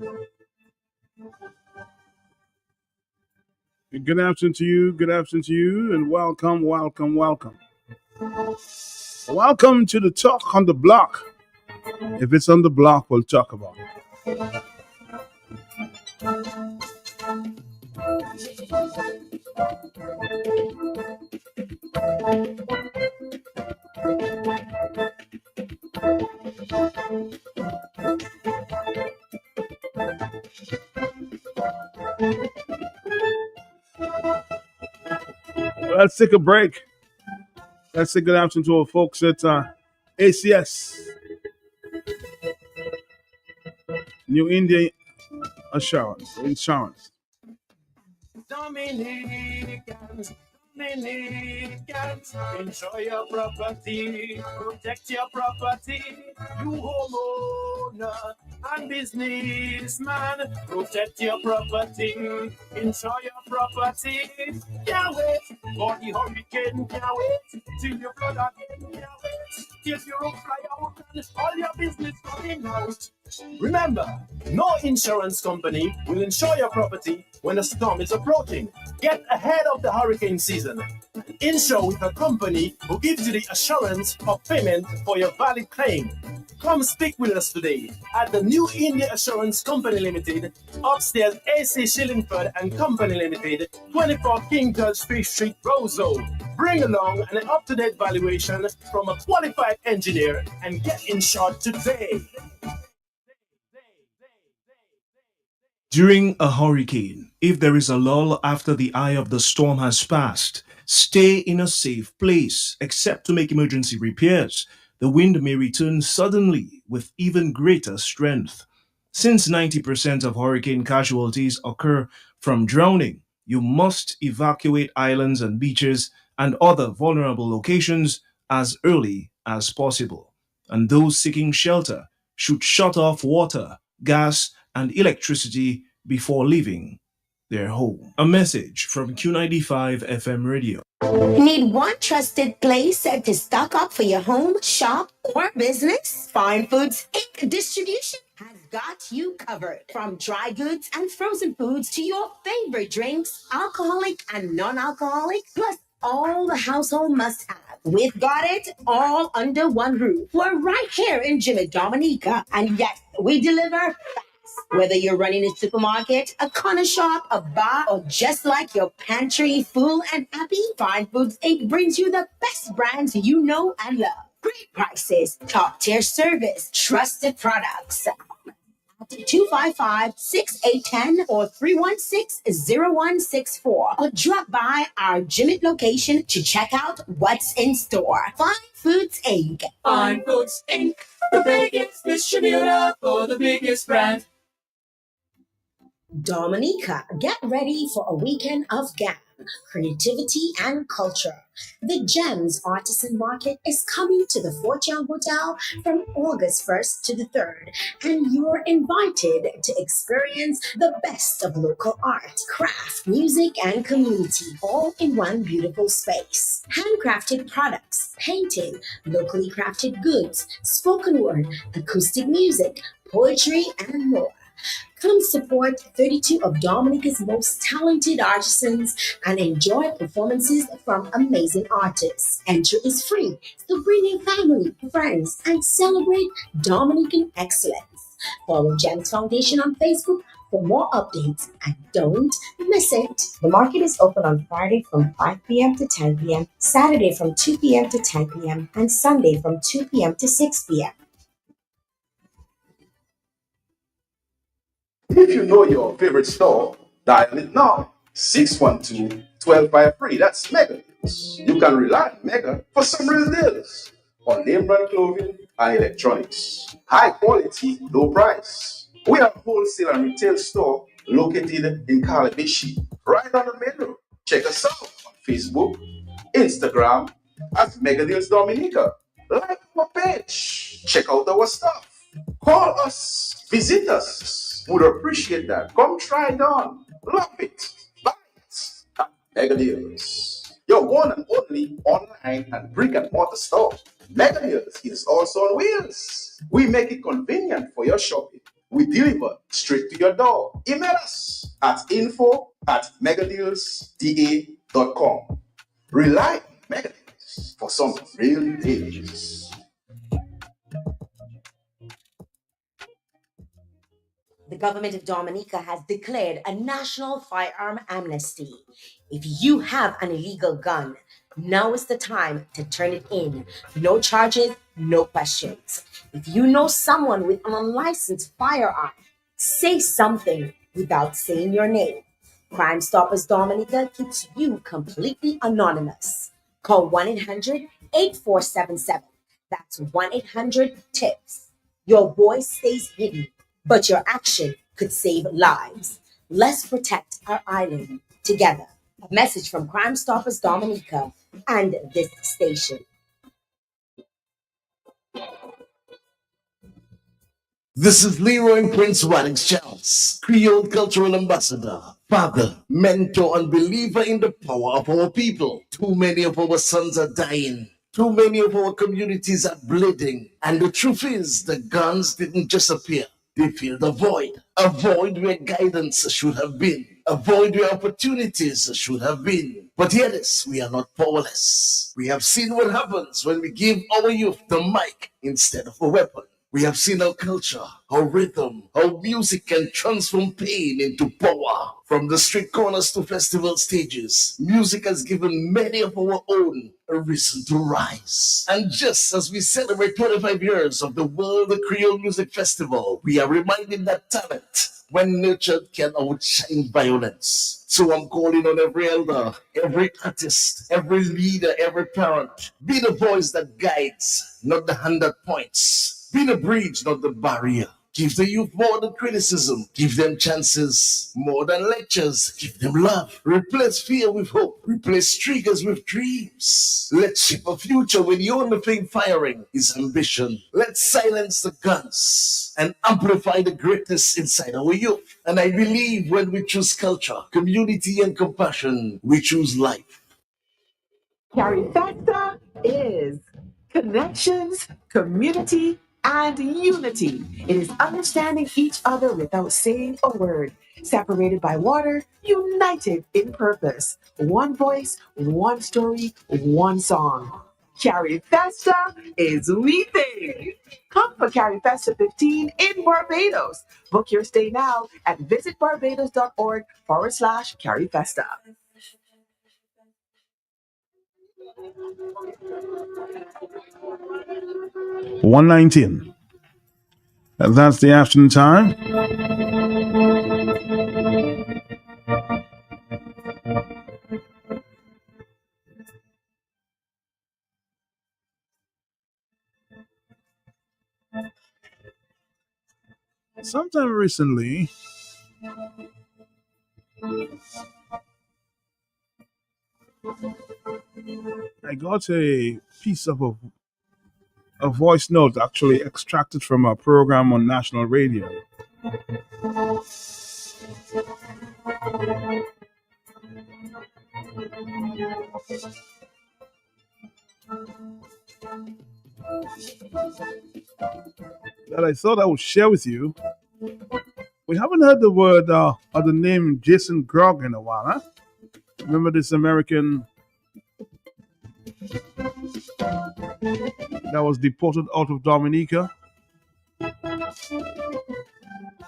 Good afternoon to you, and welcome, welcome, welcome. Welcome to the Talk on the Block. If it's on the block, we'll talk about it. Let's take a break. Let's say good afternoon to our folks at ACS, New India Insurance. Dominicans, Dominicans, enjoy your property, protect your property. You homeowner and businessman, protect your property, enjoy your property. Can't wait for the hurricane, can't wait till you flood again, can't wait till you fly out and all your business coming out. Remember, no insurance company will insure your property when a storm is approaching. Get ahead of the hurricane season. Insure with a company who gives you the assurance of payment for your valid claim. Come speak with us today at the New India Assurance Company Limited, upstairs AC Shillingford and Company Limited, 24 King George Street, Roseau. Bring along an up-to-date valuation from a qualified engineer and get insured today. During a hurricane, if there is a lull after the eye of the storm has passed, stay in a safe place, except to make emergency repairs. The wind may return suddenly with even greater strength. Since 90% of hurricane casualties occur from drowning, you must evacuate islands and beaches and other vulnerable locations as early as possible. And those seeking shelter should shut off water, gas, and electricity before leaving their home. A message from Q95 FM Radio. Need one trusted place to stock up for your home, shop, or business? Fine Foods Inc. Distribution has got you covered. From dry goods and frozen foods to your favorite drinks, alcoholic and non-alcoholic, plus all the household must-have. We've got it all under one roof. We're right here in Jimmy Dominica, and yes, we deliver fast. Whether you're running a supermarket, a corner shop, a bar, or just like your pantry full and happy, Fine Foods Inc. brings you the best brands you know and love. Great prices, top-tier service, trusted products. 255-6810 or 316-0164, or drop by our Jimmy location to check out what's in store. Fine Foods Inc. Fine Foods Inc. The biggest distributor for the biggest brand. Dominica, get ready for a weekend of gang, creativity, and culture. The Gems Artisan Market is coming to the Fort Young Hotel from August 1st to the 3rd, and you're invited to experience the best of local art, craft, music, and community, all in one beautiful space. Handcrafted products, painting, locally crafted goods, spoken word, acoustic music, poetry, and more. Come support 32 of Dominica's most talented artisans and enjoy performances from amazing artists. Entry is free, so bring your family, friends, and celebrate Dominican excellence. Follow Gems Foundation on Facebook for more updates, and don't miss it. The market is open on Friday from 5 p.m. to 10 p.m., Saturday from 2 p.m. to 10 p.m., and Sunday from 2 p.m. to 6 p.m. If you know your favorite store, dial it now. 612-1253. That's Mega Deals. You can rely on Mega for some real deals on name brand clothing and electronics. High quality, low price. We are a wholesale and retail store located in Calabishi, right on the main road. Check us out on Facebook, Instagram at Mega Deals Dominica. Like our page. Check out our stuff. Call us. Visit us. Would appreciate that. Come try it on. Love it. Buy it. Mega Deals. Your one and only online and brick and mortar store. Mega Deals is also on wheels. We make it convenient for your shopping. We deliver straight to your door. Email us at info@megadealsda.com. Rely on Megadeals for some real deals. The government of Dominica has declared a national firearm amnesty. If you have an illegal gun, now is the time to turn it in. No charges, no questions. If you know someone with an unlicensed firearm, say something without saying your name. Crime Stoppers Dominica keeps you completely anonymous. Call 1-800-8477. That's 1-800-TIPS. Your voice stays hidden, but your action could save lives. Let's protect our island together. A message from Crime Stoppers Dominica and this station. This is Leroy Prince Waddings Charles, Creole Cultural Ambassador, father, mentor, and believer in the power of our people. Too many of our sons are dying. Too many of our communities are bleeding. And the truth is, the guns didn't just appear. They filled a void where guidance should have been, a void where opportunities should have been. But hear this, we are not powerless. We have seen what happens when we give our youth the mic instead of a weapon. We have seen our culture, our rhythm, how music can transform pain into power. From the street corners to festival stages, music has given many of our own a reason to rise. And just as we celebrate 25 years of the World Creole Music Festival, we are reminded that talent, when nurtured, can outshine violence. So I'm calling on every elder, every artist, every leader, every parent. Be the voice that guides, not the hand that points. Be the bridge, not the barrier. Give the youth more than criticism. Give them chances more than lectures. Give them love. Replace fear with hope. Replace triggers with dreams. Let's shape a future where the only thing firing is ambition. Let's silence the guns and amplify the greatness inside our youth. And I believe when we choose culture, community, and compassion, we choose life. Carifecta is connections, community, and unity. It is understanding each other without saying a word. Separated by water, united in purpose. One voice, one story, one song. Carifesta is we thing. Come for Carifesta 15 in Barbados. Book your stay now at visitbarbados.org/Carifesta. 119. And that's the afternoon time. Sometime recently, I got a piece of a voice note actually extracted from a program on national radio. That I thought I would share with you. We haven't heard the word or the name Jason Grog in a while, huh? Remember this American that was deported out of Dominica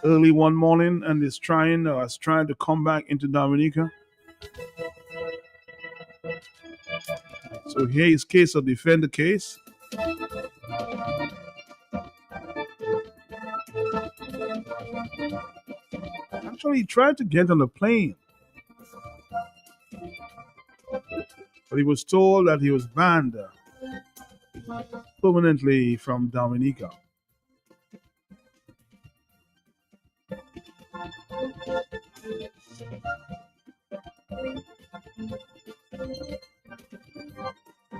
early one morning and is trying to come back into Dominica. So here is case or defend the case. Actually, he tried to get on a plane, but he was told that he was banned permanently from Dominica.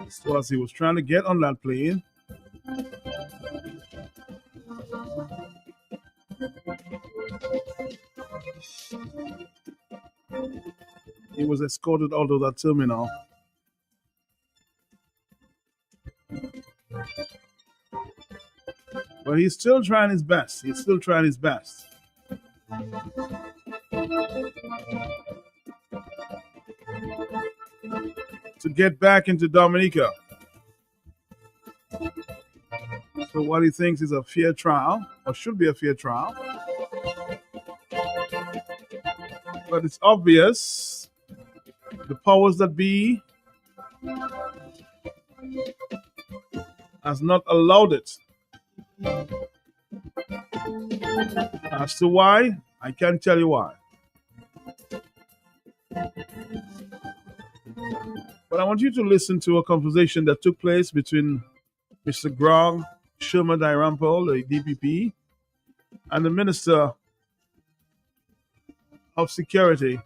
So as he was trying to get on that plane, he was escorted out of that terminal. But he's still trying his best. He's still trying his best. To get back into Dominica. So what he thinks is a fair trial, or should be a fair trial. But it's obvious the powers that be has not allowed it. As to why, I can't tell you why. But I want you to listen to a conversation that took place between Mr. Grog, Sherman Dirampol, the DPP, and the Minister of Security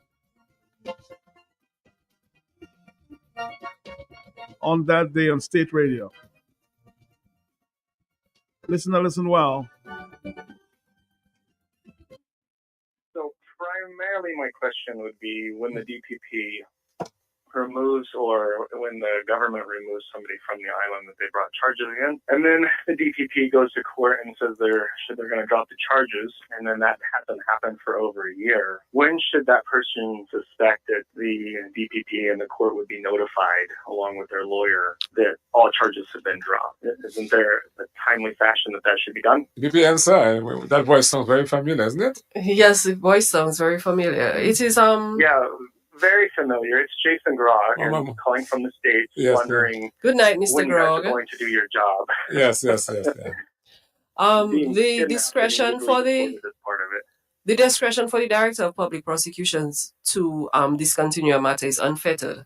on that day on state radio. Listen well. So primarily my question would be when the DPP removes or when the government removes somebody from the island that they brought charges against, and then the DPP goes to court and says they're going to drop the charges, and then that hasn't happened for over a year. When should that person suspect that the DPP and the court would be notified along with their lawyer that all charges have been dropped? Isn't there a timely fashion that should be done? DPP answer, that voice sounds very familiar, isn't it? Yes, the voice sounds very familiar. It is Yeah, very familiar. It's Jason Grog, and I'm calling from the States, wondering good night, Mr. when Grog. you guys are going to do your job. Yes. The discretion for the discretion for the Director of Public Prosecutions to discontinue a matter is unfettered.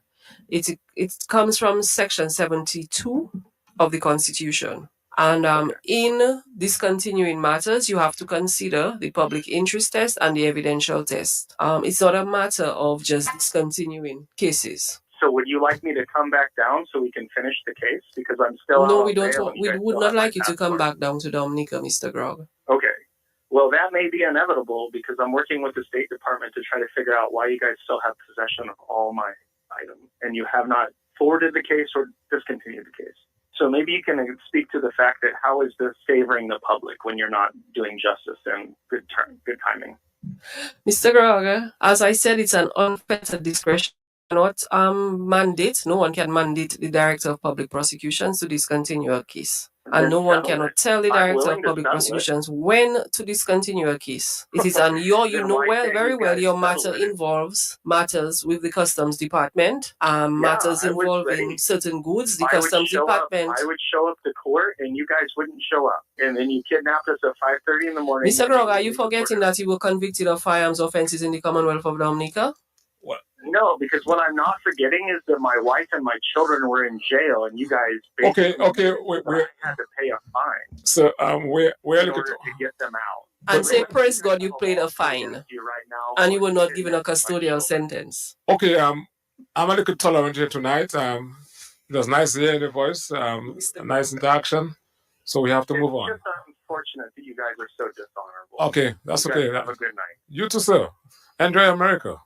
It comes from Section 72 of the Constitution. And in discontinuing matters, you have to consider the public interest test and the evidential test. It's not a matter of just discontinuing cases. So would you like me to come back down so we can finish the case? Because I'm still No, out we on don't. bail, We would not like you to come back down to Dominica, Mr. Grog. Okay. Well, that may be inevitable because I'm working with the State Department to try to figure out why you guys still have possession of all my items and you have not forwarded the case or discontinued the case. So maybe you can speak to the fact that how is this favoring the public when you're not doing justice and good timing? Mr. Grog, as I said, it's an unfettered discretion. Not mandate. No one can mandate the Director of Public Prosecutions to discontinue a case. And no one cannot tell the Director of Public Prosecutions when to discontinue a case. It is on you know very well your matter involves matters with the Customs Department, matters involving certain goods, the Customs Department. I would show up to court and you guys wouldn't show up. And then you kidnapped us at 5:30 in the morning. Mr. Grog, are you forgetting that you were convicted of firearms offenses in the Commonwealth of Dominica? No, because what I'm not forgetting is that my wife and my children were in jail, and you guys basically had to pay a fine. So we're in order to get them out. And say, praise God, you paid a fine, and you were not given a custodial sentence. Okay, I'm a little tolerant here tonight. It was nice to hear your voice, a nice interaction. So we have to move on. It's just unfortunate that you guys are so dishonorable. Okay, that's okay. Have a good night. You too, sir. Enjoy America.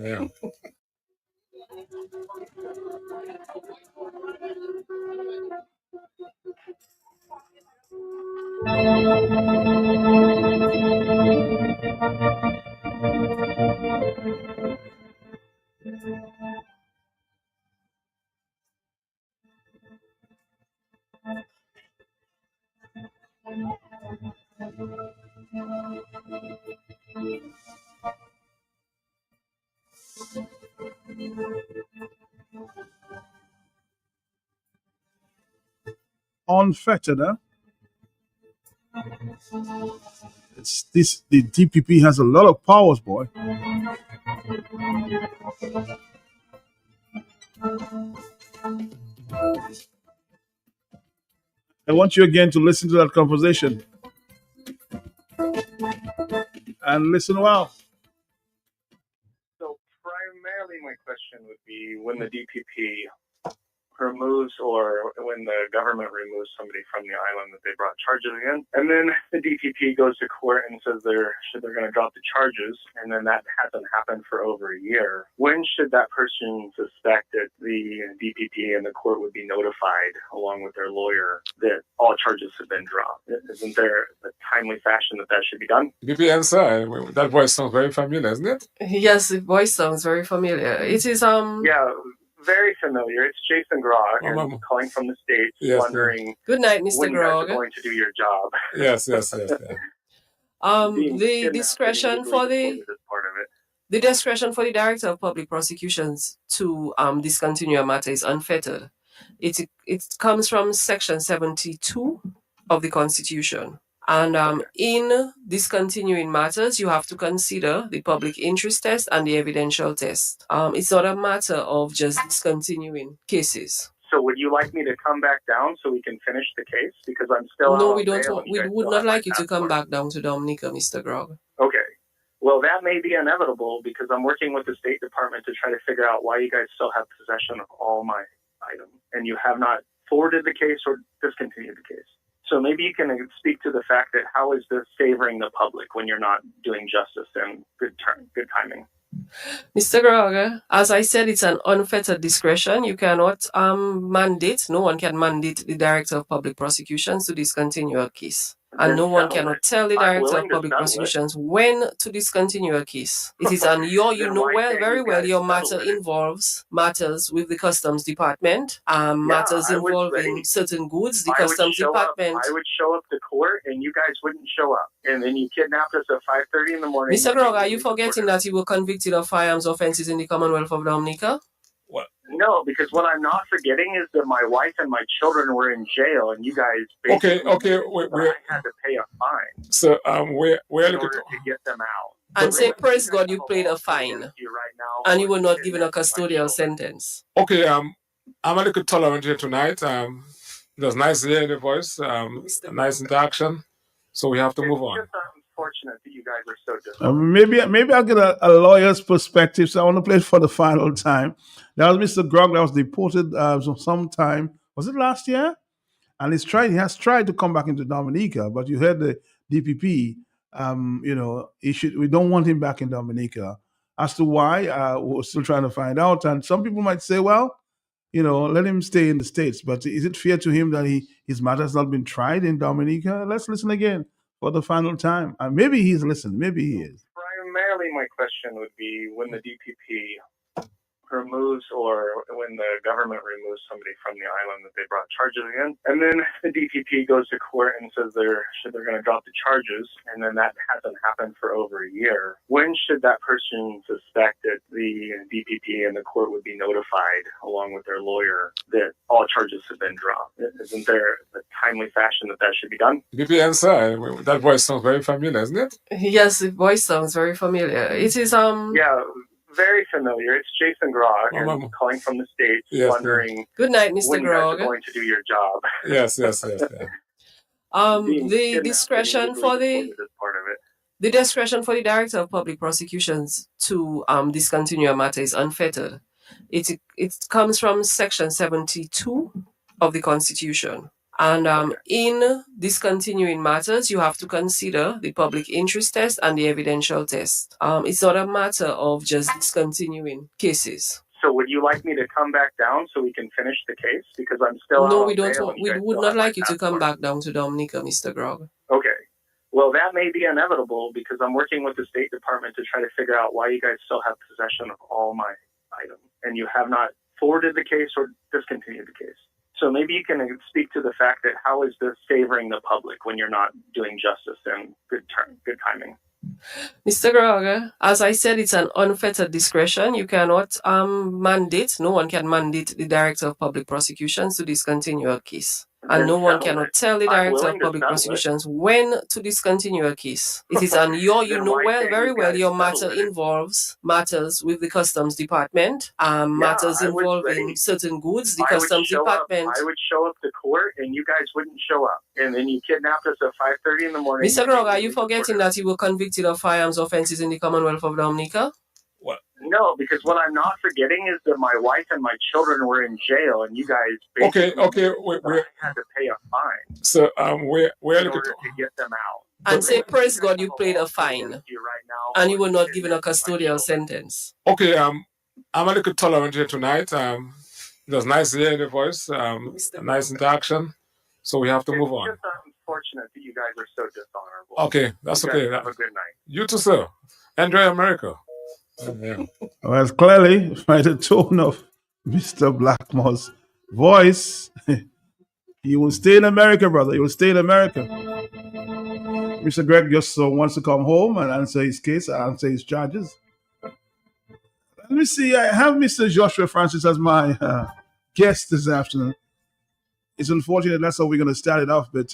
Yeah. Unfettered, huh? The DPP has a lot of powers, boy. I want you again to listen to that conversation. And listen well. So primarily my question would be when the DPP removes or when the government removes somebody from the island that they brought charges against. And then the DPP goes to court and says they're going to drop the charges, and then that hasn't happened for over a year. When should that person suspect that the DPP and the court would be notified, along with their lawyer, that all charges have been dropped? Isn't there a timely fashion that should be done? DP answer. That voice sounds very familiar, isn't it? Yes, the voice sounds very familiar. It is Yeah, very familiar. It's Jason Grog, and calling from the States, wondering Good night, Mr. when you guys are Grog. going to do your job. Yes. The discretion for the discretion for the Director of Public Prosecutions to discontinue a matter is unfettered. It comes from Section 72 of the Constitution. And in discontinuing matters, you have to consider the public interest test and the evidential test. It's not a matter of just discontinuing cases. So would you like me to come back down so we can finish the case? Because I'm still No, out we on don't. bail, We would not like you to come back down to Dominica, Mr. Grog. Okay. Well, that may be inevitable because I'm working with the State Department to try to figure out why you guys still have possession of all my items, and you have not forwarded the case or discontinued the case. So maybe you can speak to the fact that how is this favoring the public when you're not doing justice and good timing? Mr. Grog, as I said, it's an unfettered discretion. You cannot mandate, no one can mandate the Director of Public Prosecutions to discontinue a case. And no one cannot tell the Director of Public Prosecutions when to discontinue a case. It is on you know very well your matter involves matters with the Customs Department, matters involving certain goods, the Customs Department. I would show up to court and you guys wouldn't show up. And then you kidnapped us at 5:30 in the morning. Mr. Grog, are you forgetting that you were convicted of firearms offenses in the Commonwealth of Dominica? No, because what I'm not forgetting is that my wife and my children were in jail, and you guys basically I had to pay a fine. So we're in looking order to get them out. And say, praise God, you paid a fine, right now, and you were not given a custodial sentence. Okay, I'm a little tolerant here tonight. It was nice to hear your voice, nice interaction. So we have to move on. It's just unfortunate that you guys are so different. Maybe I'll get a lawyer's perspective. So I want to play it for the final time. That was Mr. Grog that was deported sometime. Was it last year? And he has tried to come back into Dominica, but you heard the DPP. We don't want him back in Dominica. As to why, we're still trying to find out. And some people might say, well, let him stay in the States. But is it fair to him that his matter has not been tried in Dominica? Let's listen again for the final time. Maybe he's listening. Maybe he is. Primarily, my question would be when the DPP removes or when the government removes somebody from the island that they brought charges against, and then the DPP goes to court and says they're going to drop the charges, and then that hasn't happened for over a year. When should that person suspect that the DPP and the court would be notified, along with their lawyer, that all charges have been dropped? Isn't there a timely fashion that should be done? DP answer. That voice sounds very familiar, isn't it? Yes, the voice sounds very familiar. It is Yeah, very familiar. It's Jason Grog, and calling from the States, wondering Good night, Mr. when Grog. you guys are going to do your job. Yes. The discretion for the discretion for the Director of Public Prosecutions to discontinue a matter is unfettered. It comes from Section 72 of the Constitution. And in discontinuing matters, you have to consider the public interest test and the evidential test. It's not a matter of just discontinuing cases. So would you like me to come back down so we can finish the case? Because I'm still No, out we on don't. bail, We would not like you to come back down to Dominica, Mr. Grog. Okay. Well, that may be inevitable because I'm working with the State Department to try to figure out why you guys still have possession of all my items, and you have not forwarded the case or discontinued the case. So maybe you can speak to the fact that how is this favoring the public when you're not doing justice and good timing? Mr. Grog, as I said, it's an unfettered discretion. You cannot mandate, no one can mandate the Director of Public Prosecutions to discontinue a case. And no one cannot tell the Director of Public Prosecutions when to discontinue a case. It is on you know very well your matter involves matters with the Customs Department, matters involving certain goods, the Customs Department. I would show up to court and you guys wouldn't show up. And then you kidnapped us at 5:30 in the morning. Mr. Grog, are you forgetting that you were convicted of firearms offenses in the Commonwealth of Dominica? No, because what I'm not forgetting is that my wife and my children were in jail, and you guys Okay, basically we had to pay a fine so we're in looking order to get them out. And say, But praise I God, you have a paid a lawsuit fine, against you right now and you for were not given a kidnapping my custodial children. sentence. okay. I'm a little tolerant here tonight. It was nice hearing your voice. A nice interaction. So we have to move on. It's just unfortunate that you guys are so dishonorable. Okay, that's You okay. guys have a good night. You too, sir. Enjoy America. Yeah. Well, clearly, by the tone of Mr. Blackmore's voice, you will stay in America, brother. You will stay in America. Mr. Greg just wants to come home and answer his case, answer his charges. Let me see. I have Mr. Joshua Francis as my guest this afternoon. It's unfortunate that's how we're going to start it off, but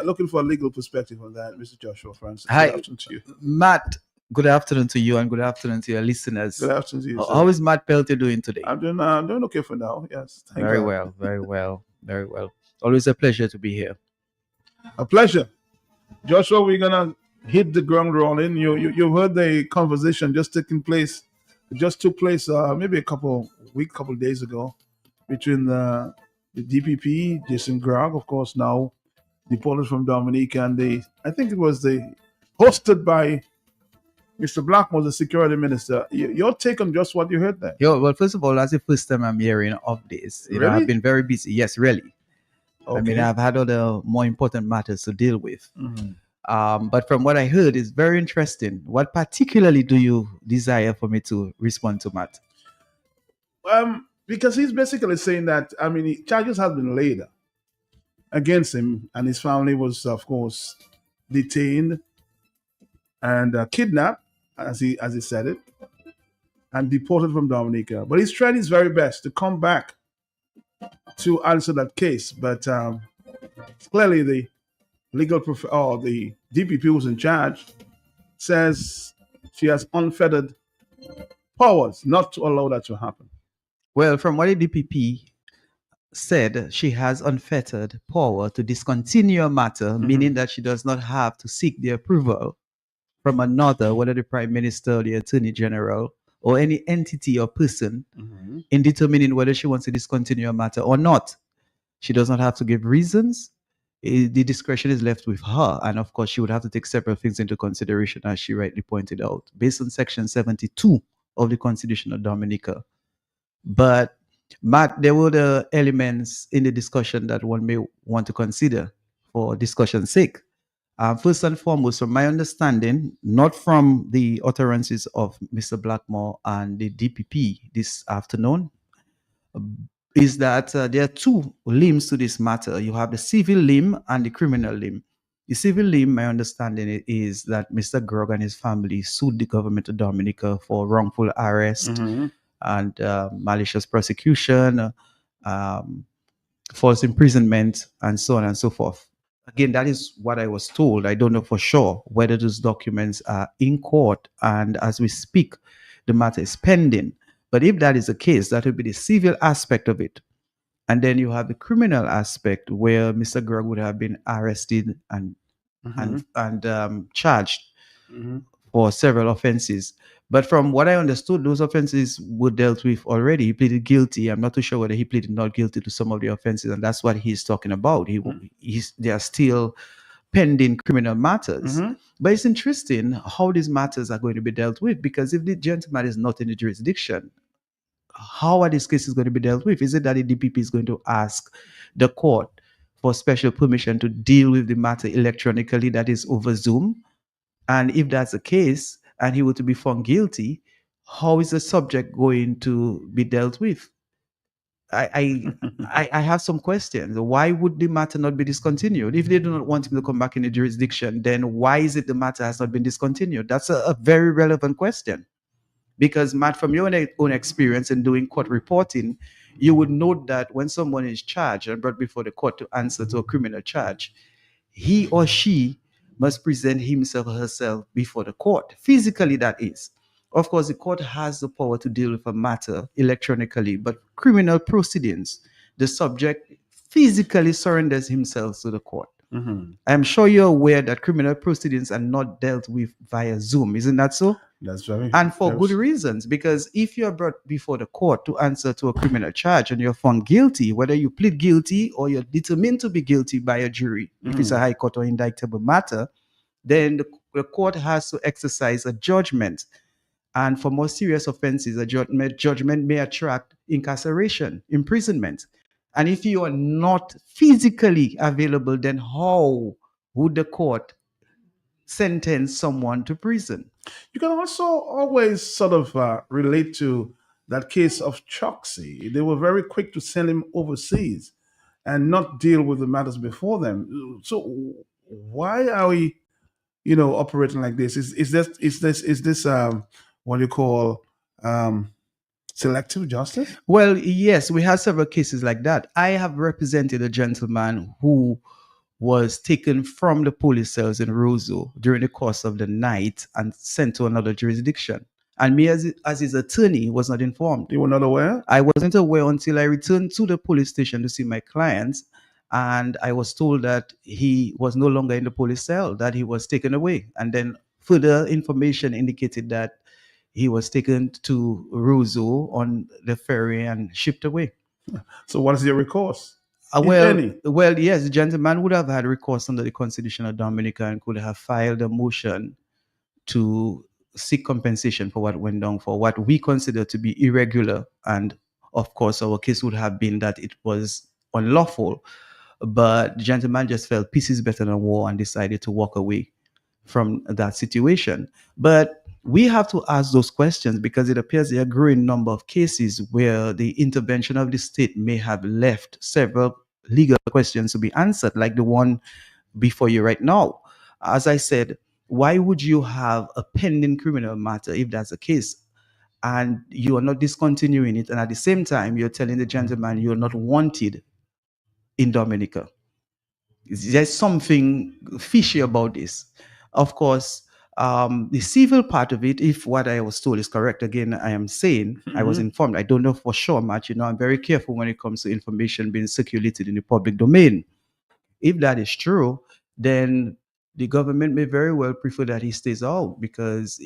looking for a legal perspective on that, Mr. Joshua Francis. Hi, Good afternoon to you. Matt. Good afternoon to you and good afternoon to your listeners. Good afternoon to you, sir. How is Matt Peltier doing today? I'm doing okay for now. Yes. Thank Very God. well, very well, very well. Always a pleasure to be here. A pleasure. Joshua, we're going to hit the ground rolling. You heard the conversation just took place maybe a couple days ago between the DPP, Jason Grog, of course, now deported from Dominica, and I think it was hosted by Mr. Blackmore, the security minister. Your take on just what you heard there? Well, first of all, that's the first time I'm hearing of this. You know, Really? I've been very busy. Yes, really. Okay. I mean, I've had other more important matters to deal with. Mhm. But from what I heard, it's very interesting. What particularly do you desire for me to respond to, Matt? Because he's basically saying that, charges have been laid against him, and his family was, of course, detained and kidnapped, as he said it, and deported from Dominica. But he's trying his very best to come back to answer that case. But clearly, the the DPP who's in charge says she has unfettered powers not to allow that to happen. Well, from what the DPP said, she has unfettered power to discontinue a matter, meaning that she does not have to seek the approval from another, whether the Prime Minister, the Attorney General, or any entity or person in determining whether she wants to discontinue a matter or not. She does not have to give reasons. The discretion is left with her. And of course, she would have to take several things into consideration, as she rightly pointed out, based on Section 72 of the Constitution of Dominica. But, Matt, there were the elements in the discussion that one may want to consider for discussion's sake. First and foremost, from my understanding, not from the utterances of Mr. Blackmore and the DPP this afternoon, is that there are two limbs to this matter. You have the civil limb and the criminal limb. The civil limb, my understanding is that Mr. Grog and his family sued the government of Dominica for wrongful arrest and malicious prosecution, false imprisonment, and so on and so forth. Again, that is what I was told. I don't know for sure whether those documents are in court, and as we speak, the matter is pending. But if that is the case, that would be the civil aspect of it. And then you have the criminal aspect where Mr. Grog would have been arrested and charged for several offenses. But from what I understood, those offenses were dealt with already. He pleaded guilty. I'm not too sure whether he pleaded not guilty to some of the offenses, and that's what he's talking about. They are still pending criminal matters. But it's interesting how these matters are going to be dealt with, because if the gentleman is not in the jurisdiction, how are these cases going to be dealt with? Is it that the DPP is going to ask the court for special permission to deal with the matter electronically, that is over Zoom? And if that's the case, and he were to be found guilty, how is the subject going to be dealt with? I have some questions. Why would the matter not be discontinued? If they do not want him to come back in the jurisdiction, then why is it the matter has not been discontinued? That's a very relevant question. Because, Matt, from your own experience in doing court reporting, you would note that when someone is charged and brought before the court to answer to a criminal charge, he or she must present himself or herself before the court. Physically, that is. Of course, the court has the power to deal with a matter electronically, but criminal proceedings, the subject physically surrenders himself to the court. I'm sure you're aware that criminal proceedings are not dealt with via Zoom. Isn't that so? That's very, and for very good reasons, because if you're brought before the court to answer to a criminal charge and you're found guilty, whether you plead guilty or you're determined to be guilty by a jury, if it's a high court or indictable matter, then the court has to exercise a judgment. And for more serious offenses, a judgment may attract incarceration, imprisonment. And if you are not physically available, then how would the court sentence someone to prison? You can also always sort of relate to that case of Choxy. They were very quick to send him overseas and not deal with the matters before them. So why are we, operating like this? Is this what you call selective justice? Well, yes, we have several cases like that. I have represented a gentleman who was taken from the police cells in Roseau during the course of the night and sent to another jurisdiction. And me, as his attorney, was not informed. You were not aware? I wasn't aware until I returned to the police station to see my clients. And I was told that he was no longer in the police cell, that he was taken away. And then further information indicated that he was taken to Roseau on the ferry and shipped away. So what is your recourse? Well, yes, the gentleman would have had recourse under the Constitution of Dominica and could have filed a motion to seek compensation for what went down, for what we consider to be irregular. And of course, our case would have been that it was unlawful. But the gentleman just felt peace is better than war and decided to walk away from that situation. But we have to ask those questions because it appears there are a growing number of cases where the intervention of the state may have left several legal questions to be answered, like the one before you right now. As I said, why would you have a pending criminal matter if that's the case? And you are not discontinuing it, and at the same time, you're telling the gentleman you're not wanted in Dominica. There's something fishy about this. Of course, the civil part of it, if what I was told is correct, again, I am saying I was informed. I don't know for sure much. I'm very careful when it comes to information being circulated in the public domain. If that is true, then the government may very well prefer that he stays out because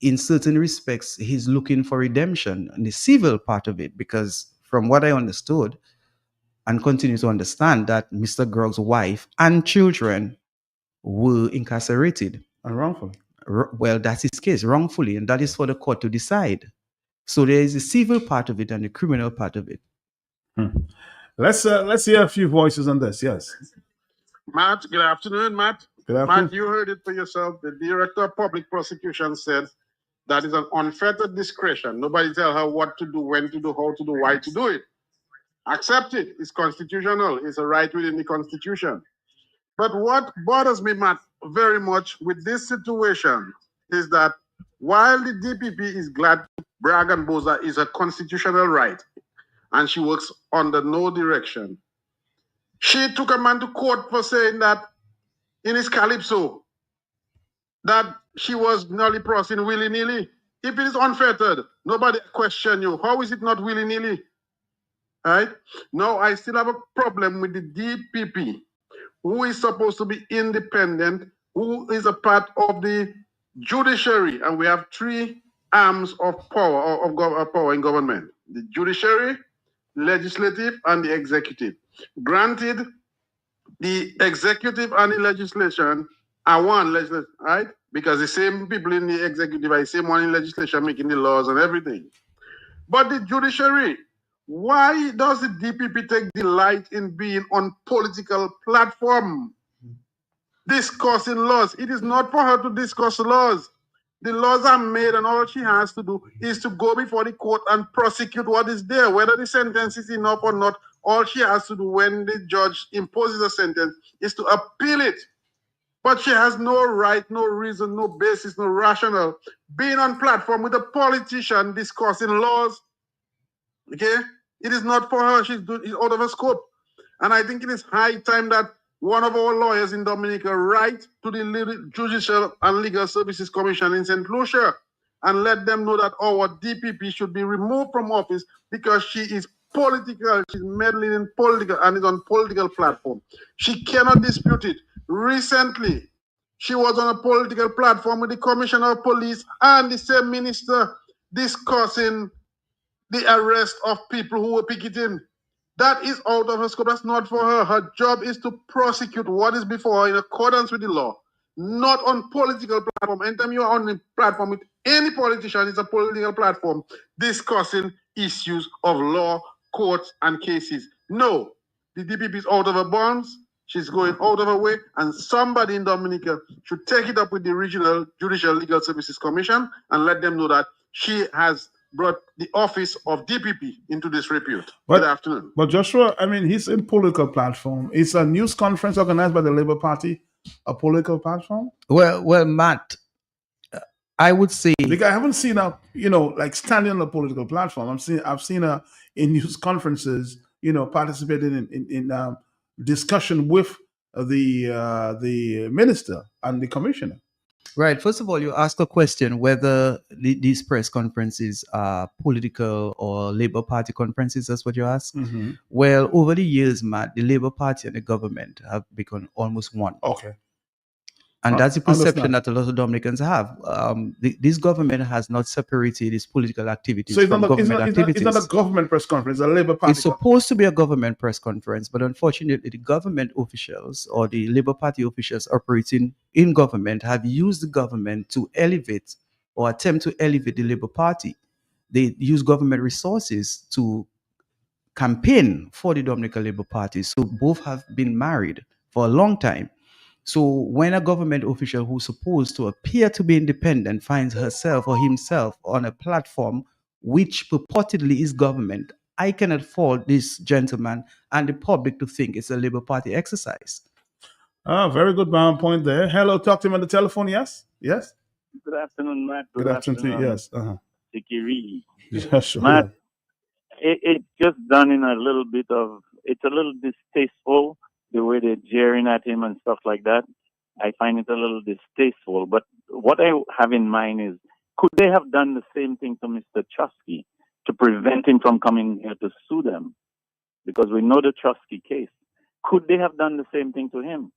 in certain respects, he's looking for redemption in the civil part of it. Because from what I understood, and continue to understand, that Mr. Grog's wife and children were incarcerated. And wrongfully. Well, that's his case, wrongfully, and that is for the court to decide. So there is the civil part of it and the criminal part of it. Let's hear a few voices on this. Yes. Matt, good afternoon, Matt. Good afternoon. Matt, you heard it for yourself. The director of public prosecution said that is an unfettered discretion. Nobody tell her what to do, when to do, how to do, why to do it. Accept it. It's constitutional. It's a right within the Constitution. But what bothers me, Matt, very much with this situation is that while the DPP is glad brag and boza is a constitutional right and she works under no direction, she took a man to court for saying that in his calypso that she was nolly prosing willy-nilly. If it is unfettered, nobody question you. How is it not willy-nilly? Right? Now, I still have a problem with the DPP, who is supposed to be independent, who is a part of the judiciary. And we have three arms of power, of power in government: the judiciary, legislative, and the executive. Granted, the executive and the legislation are one legislation, right? Because the same people in the executive are the same one in legislation making the laws and everything. But the judiciary, why does the DPP take delight in being on political platform discussing laws? It is not for her to discuss laws. The laws are made and all she has to do is to go before the court and prosecute what is there. Whether the sentence is enough or not, all she has to do when the judge imposes a sentence is to appeal it. But she has no right, no reason, no basis, no rationale being on platform with a politician discussing laws. Okay? It is not for her. She's out of her scope. And I think it is high time that one of our lawyers in Dominica write to the Judicial and Legal Services Commission in St. Lucia and let them know that our DPP should be removed from office because she is political. She's meddling in political and is on political platform. She cannot dispute it. Recently, She was on a political platform with the commissioner of police and the same minister discussing the arrest of people who were picketing. That is out of her scope. That's not for her. Her job is to prosecute what is before her in accordance with the law, not on political platform. Anytime you are on a platform with any politician, it's a political platform discussing issues of law, courts, and cases. No, the DPP is out of her bounds. She's going out of her way, and somebody in Dominica should take it up with the Regional Judicial Legal Services Commission and let them know that she has brought the office of DPP into disrepute. Good afternoon. But Joshua, I mean, he's in political platform. It's a news conference organized by the Labour Party, a political platform. Well, Matt, I would say because I haven't seen her, like standing on a political platform. I've seen her in news conferences, participating in discussion with the minister and the commissioner. Right. First of all, you ask a question whether these press conferences are political or Labour Party conferences. That's what you ask. Mm-hmm. Well, over the years, Matt, the Labour Party and the government have become almost one. Okay. And that's the perception that a lot of Dominicans have. This government has not separated its political activities from government activities. It's not a government press conference, it's a Labour Party. It's supposed to be a government press conference, but unfortunately, the government officials or the Labour Party officials operating in government have used the government to elevate or attempt to elevate the Labour Party. They use government resources to campaign for the Dominican Labour Party. So both have been married for a long time. So when a government official who's supposed to appear to be independent finds herself or himself on a platform which purportedly is government, I cannot fault this gentleman and the public to think it's a Labour Party exercise. Very good point there. Hello, talk to him on the telephone, yes? Yes? Good afternoon, Matt. Good afternoon to you, yes. Sikiri. Yeah, sure. Matt, it's just done in a little bit of, it's a little distasteful, the way they're jeering at him and stuff like that. I find it a little distasteful. But what I have in mind is, could they have done the same thing to Mr. Chusky to prevent him from coming here to sue them? Because we know the Chusky case. Could they have done the same thing to him?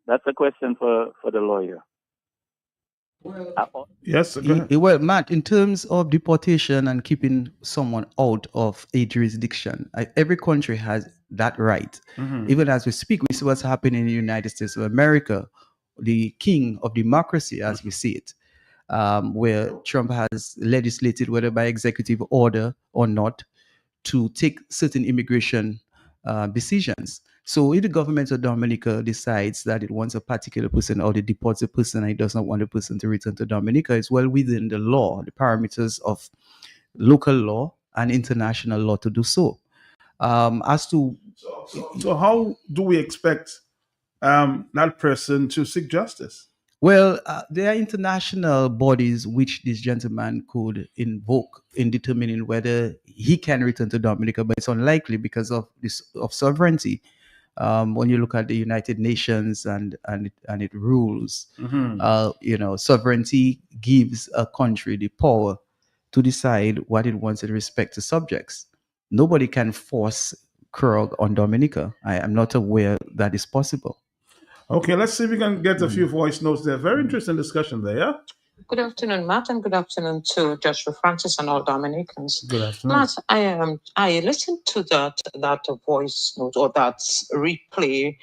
That's a question for the lawyer. Yes. Well, Matt, in terms of deportation and keeping someone out of a jurisdiction, every country has that right. Mm-hmm. Even as we speak, we see what's happening in the United States of America, the king of democracy, as we see it, where Trump has legislated, whether by executive order or not, to take certain immigration decisions. So if the government of Dominica decides that it wants a particular person or it deports a person and it does not want the person to return to Dominica, it's well within the law, the parameters of local law and international law to do so. So how do we expect that person to seek justice? Well, there are international bodies which this gentleman could invoke in determining whether he can return to Dominica, but it's unlikely because of sovereignty. When you look at the United Nations and it rules, sovereignty gives a country the power to decide what it wants in respect to subjects. Nobody can force Krog on Dominica. I am not aware that is possible. Okay, let's see if we can get a few voice notes there. Very interesting discussion there, yeah? Good afternoon, Matt, and good afternoon to Joshua Francis and all Dominicans. Good afternoon. Matt, I listened to that voice note or that replay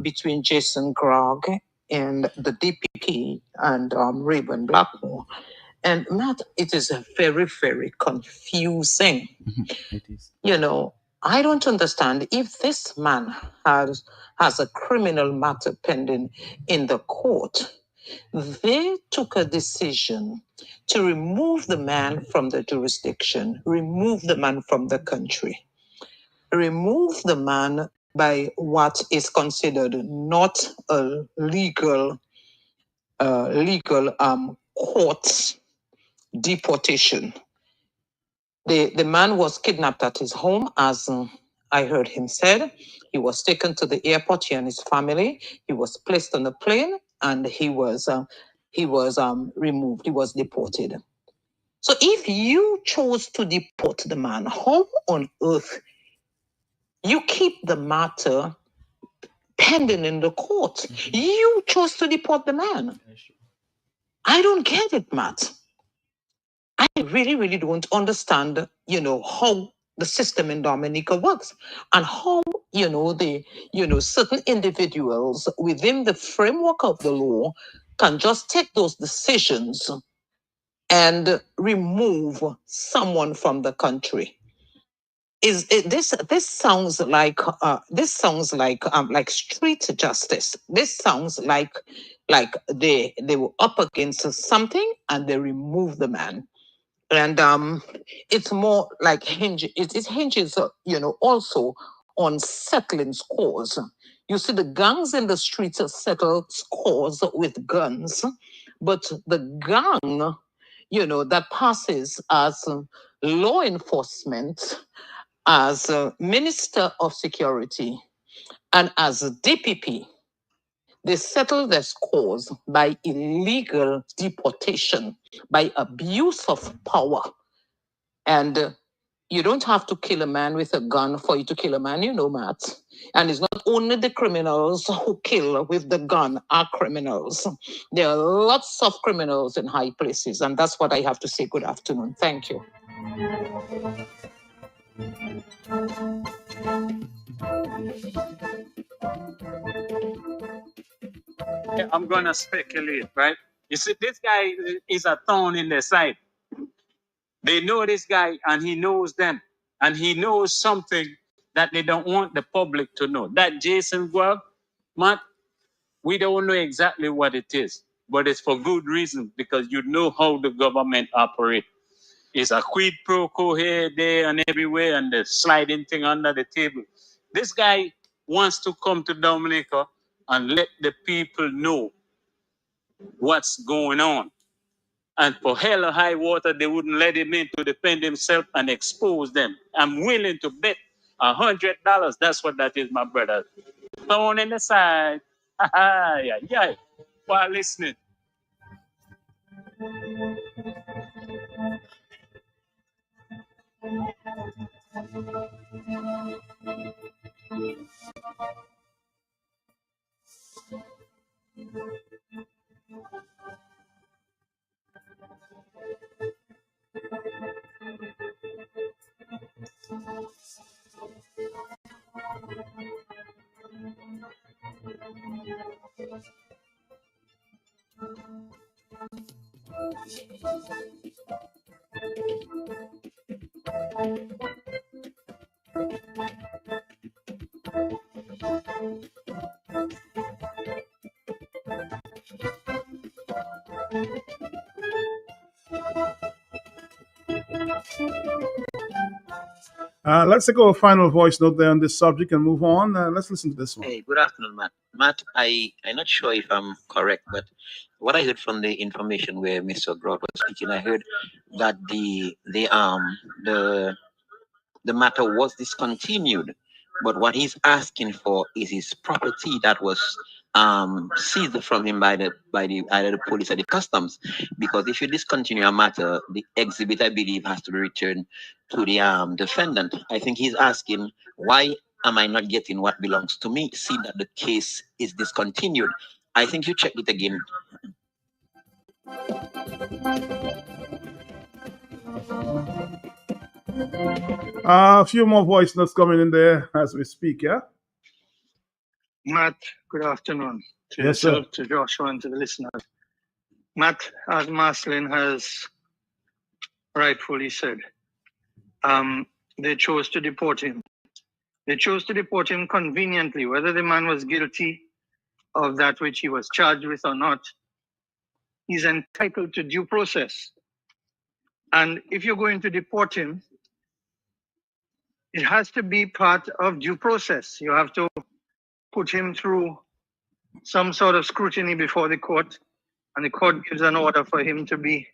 between Jason Grog and the DPP and Rayburn Blackmore. And Matt, it is very, very confusing. It is. I don't understand if this man has a criminal matter pending in the court. They took a decision to remove the man from the jurisdiction, remove the man from the country, remove the man by what is considered not a legal court deportation. The man was kidnapped at his home, as I heard him said. He was taken to the airport, he and his family. He was placed on the plane and he was removed. He was deported. So if you chose to deport the man, how on earth you keep the matter pending in the court. You chose to deport the man. I don't get it, Matt. I really don't understand, how the system in Dominica works and how, certain individuals within the framework of the law can just take those decisions and remove someone from the country. This sounds like like street justice. This sounds like they were up against something and they removed the man. And it's more like it hinges also on settling scores. You see, the gangs in the streets settle scores with guns, but the gang that passes as law enforcement, as Minister of Security, and as a DPP, they settle their scores by illegal deportation, by abuse of power. And you don't have to kill a man with a gun for you to kill a man, Matt. And it's not only the criminals who kill with the gun are criminals. There are lots of criminals in high places. And that's what I have to say. Good afternoon. Thank you. I'm going to speculate, right? You see, this guy is a thorn in their side. They know this guy and he knows them. And he knows something that they don't want the public to know. That Jason Grog, Matt, we don't know exactly what it is. But it's for good reason, because you know how the government operates. It's a quid pro quo here, there, and everywhere, and the sliding thing under the table. This guy wants to come to Dominica and let the people know what's going on. And for hell or high water, they wouldn't let him in to defend himself and expose them. I'm willing to bet $100. That's what that is, my brother. Thorn in the side. Yeah. While listening. Let's take our final voice note there on this subject and move on. Let's listen to this one. Hey, good afternoon, Matt. Matt, I'm not sure if I'm correct, but what I heard from the information where Mr. Grog was speaking, I heard that the matter was discontinued, but what he's asking for is his property that was seized from him by either the police or the customs. Because if you discontinue a matter, the exhibit, I believe, has to be returned to the defendant. I think he's asking, why am I not getting what belongs to me? See that the case is discontinued. I think you check it again. A few more voice notes coming in there as we speak, yeah? Matt, good afternoon to Yes, sir. yourself, to Joshua, and to the listeners. Matt, as Marcelin has rightfully said, they chose to deport him. They chose to deport him conveniently, whether the man was guilty of that which he was charged with or not. He's entitled to due process. And if you're going to deport him, it has to be part of due process. You have to put him through some sort of scrutiny before the court, and the court gives an order for him to be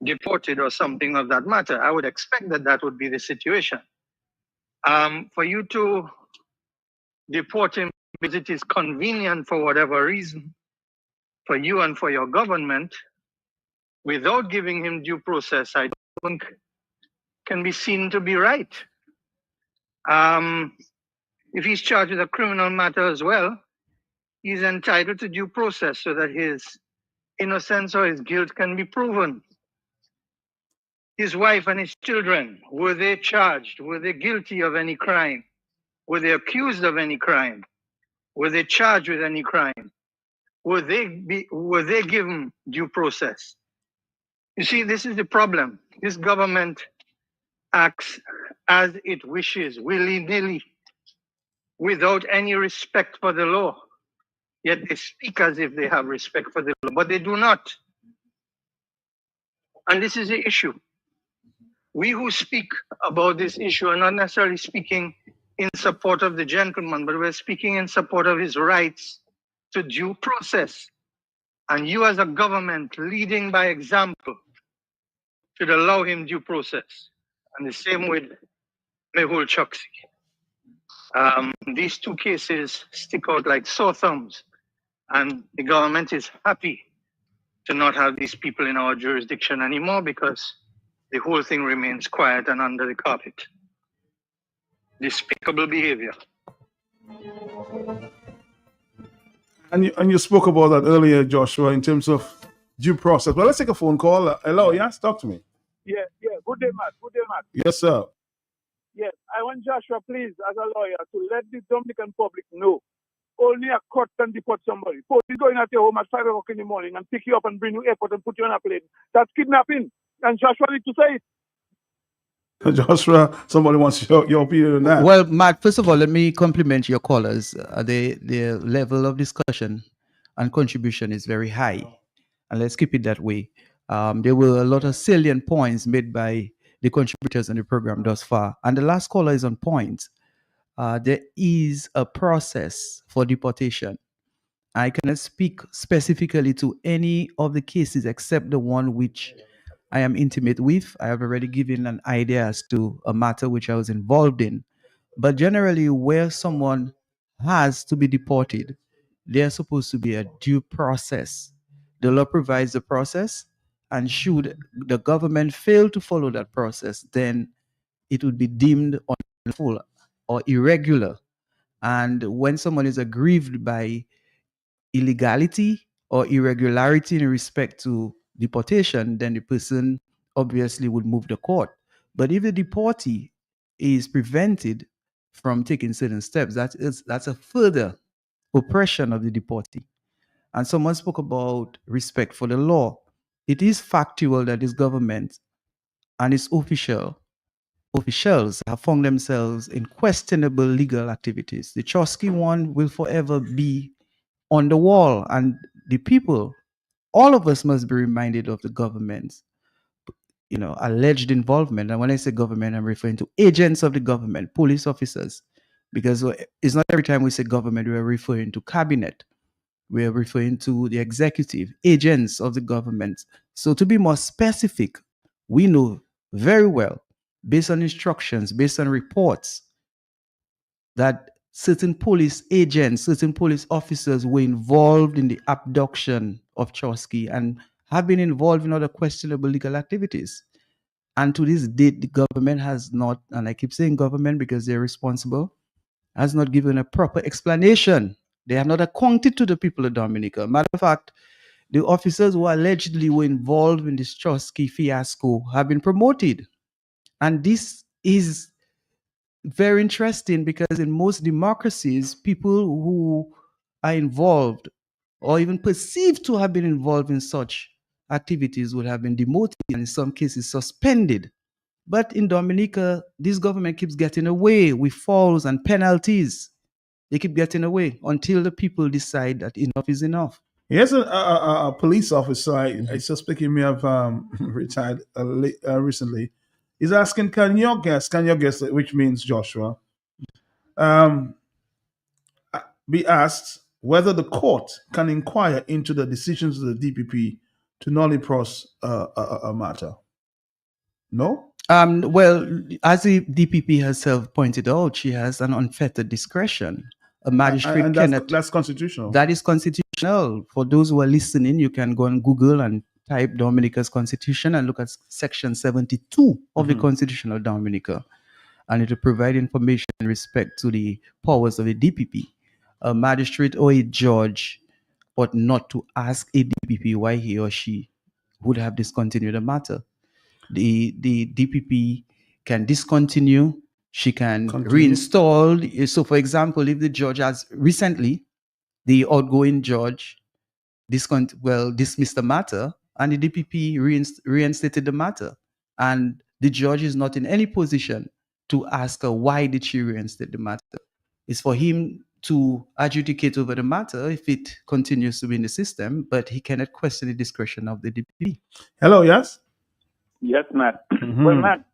deported or something of that matter. I would expect that that would be the situation. For you to deport him because it is convenient for whatever reason, for you and for your government, without giving him due process, I don't think can be seen to be right. if he's charged with a criminal matter as well, he's entitled to due process so that his innocence or his guilt can be proven. His wife and his children, were they charged? Were they guilty of any crime? Were they accused of any crime? Were they charged with any crime? Were they given due process? You see, this is the problem. This government acts as it wishes, willy-nilly, without any respect for the law. Yet they speak as if they have respect for the law, but they do not. And this is the issue. We who speak about this issue are not necessarily speaking in support of the gentleman, but we're speaking in support of his rights to due process. And you as a government leading by example should allow him due process. And the same with Mehul Choksi. These two cases stick out like sore thumbs, and the government is happy to not have these people in our jurisdiction anymore because the whole thing remains quiet and under the carpet. Despicable behavior. And you spoke about that earlier, Joshua, in terms of due process. Well, let's take a phone call. Hello, yes, talk to me. Yeah. Good day, Matt. Yes, sir. Yes, I want Joshua, please, as a lawyer, to let the Dominican public know only a court can deport somebody. Police going at your home at 5 o'clock in the morning and pick you up and bring you airport and put you on a plane. That's kidnapping. And Joshua needs to say it. Joshua, somebody wants your opinion on that. Well, Matt, first of all, let me compliment your callers. The level of discussion and contribution is very high. And let's keep it that way. There were a lot of salient points made by the contributors in the program thus far. And the last caller is on point. There is a process for deportation. I cannot speak specifically to any of the cases except the one which I am intimate with. I have already given an idea as to a matter which I was involved in. But generally, where someone has to be deported, there's supposed to be a due process. The law provides the process, and should the government fail to follow that process, then it would be deemed unlawful or irregular. And when someone is aggrieved by illegality or irregularity in respect to deportation, then the person obviously would move the court. But if the deportee is prevented from taking certain steps, that's a further oppression of the deportee. And someone spoke about respect for the law. It is factual that this government and its officials have found themselves in questionable legal activities. The Chosky one will forever be on the wall, and the people, all of us must be reminded of the government's alleged involvement. And when I say government, I'm referring to agents of the government, police officers, because it's not every time we say government, we're referring to cabinet, we're referring to the executive, agents of the government. So to be more specific, we know very well, based on instructions, based on reports, that certain police agents, certain police officers were involved in the abduction of Chosky and have been involved in other questionable legal activities. And to this date, the government has not, and I keep saying government because they're responsible, has not given a proper explanation. They have not accounted to the people of Dominica. Matter of fact, the officers who allegedly were involved in this Chosky fiasco have been promoted. And this is very interesting because in most democracies, people who are involved or even perceived to have been involved in such activities would have been demoted and in some cases suspended. But in Dominica, this government keeps getting away with fines and penalties. They keep getting away until the people decide that enough is enough. Here's a police officer. I suspect he may have retired recently. He's asking, can you guess, which means Joshua, be asked whether the court can inquire into the decisions of the DPP to nullify a matter? No? Well, as the DPP herself pointed out, she has an unfettered discretion. A magistrate and cannot. That's constitutional. That is constitutional. For those who are listening, you can go on Google and type Dominica's constitution and look at section 72 of the Constitution of Dominica. and it will provide information in respect to the powers of the DPP. A magistrate or a judge ought not to ask a DPP why he or she would have discontinued the matter. The DPP can discontinue, she can Continue. reinstall. So, for example, if the judge has recently, the outgoing judge dismissed the matter, and the DPP reinstated the matter, and the judge is not in any position to ask her why did she reinstate the matter. It's for him to adjudicate over the matter if it continues to be in the system, but he cannot question the discretion of the DPP. Hello, yes? Yes, Matt. Mhm. Well, Matt,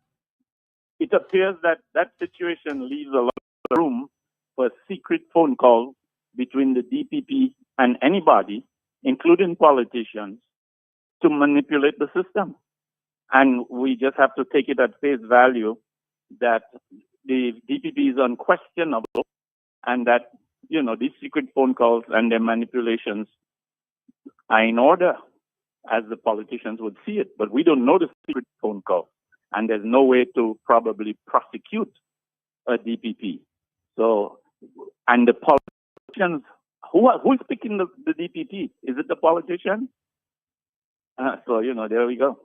it appears that that situation leaves a lot of room for secret phone calls between the DPP and anybody, including politicians, to manipulate the system. And we just have to take it at face value that the DPP is unquestionable and that, you know, these secret phone calls and their manipulations are in order as the politicians would see it. But we don't know the secret phone call, and there's no way to probably prosecute a DPP. So, and the politicians, who's picking the DPP? Is it the politician? So, you know, there we go.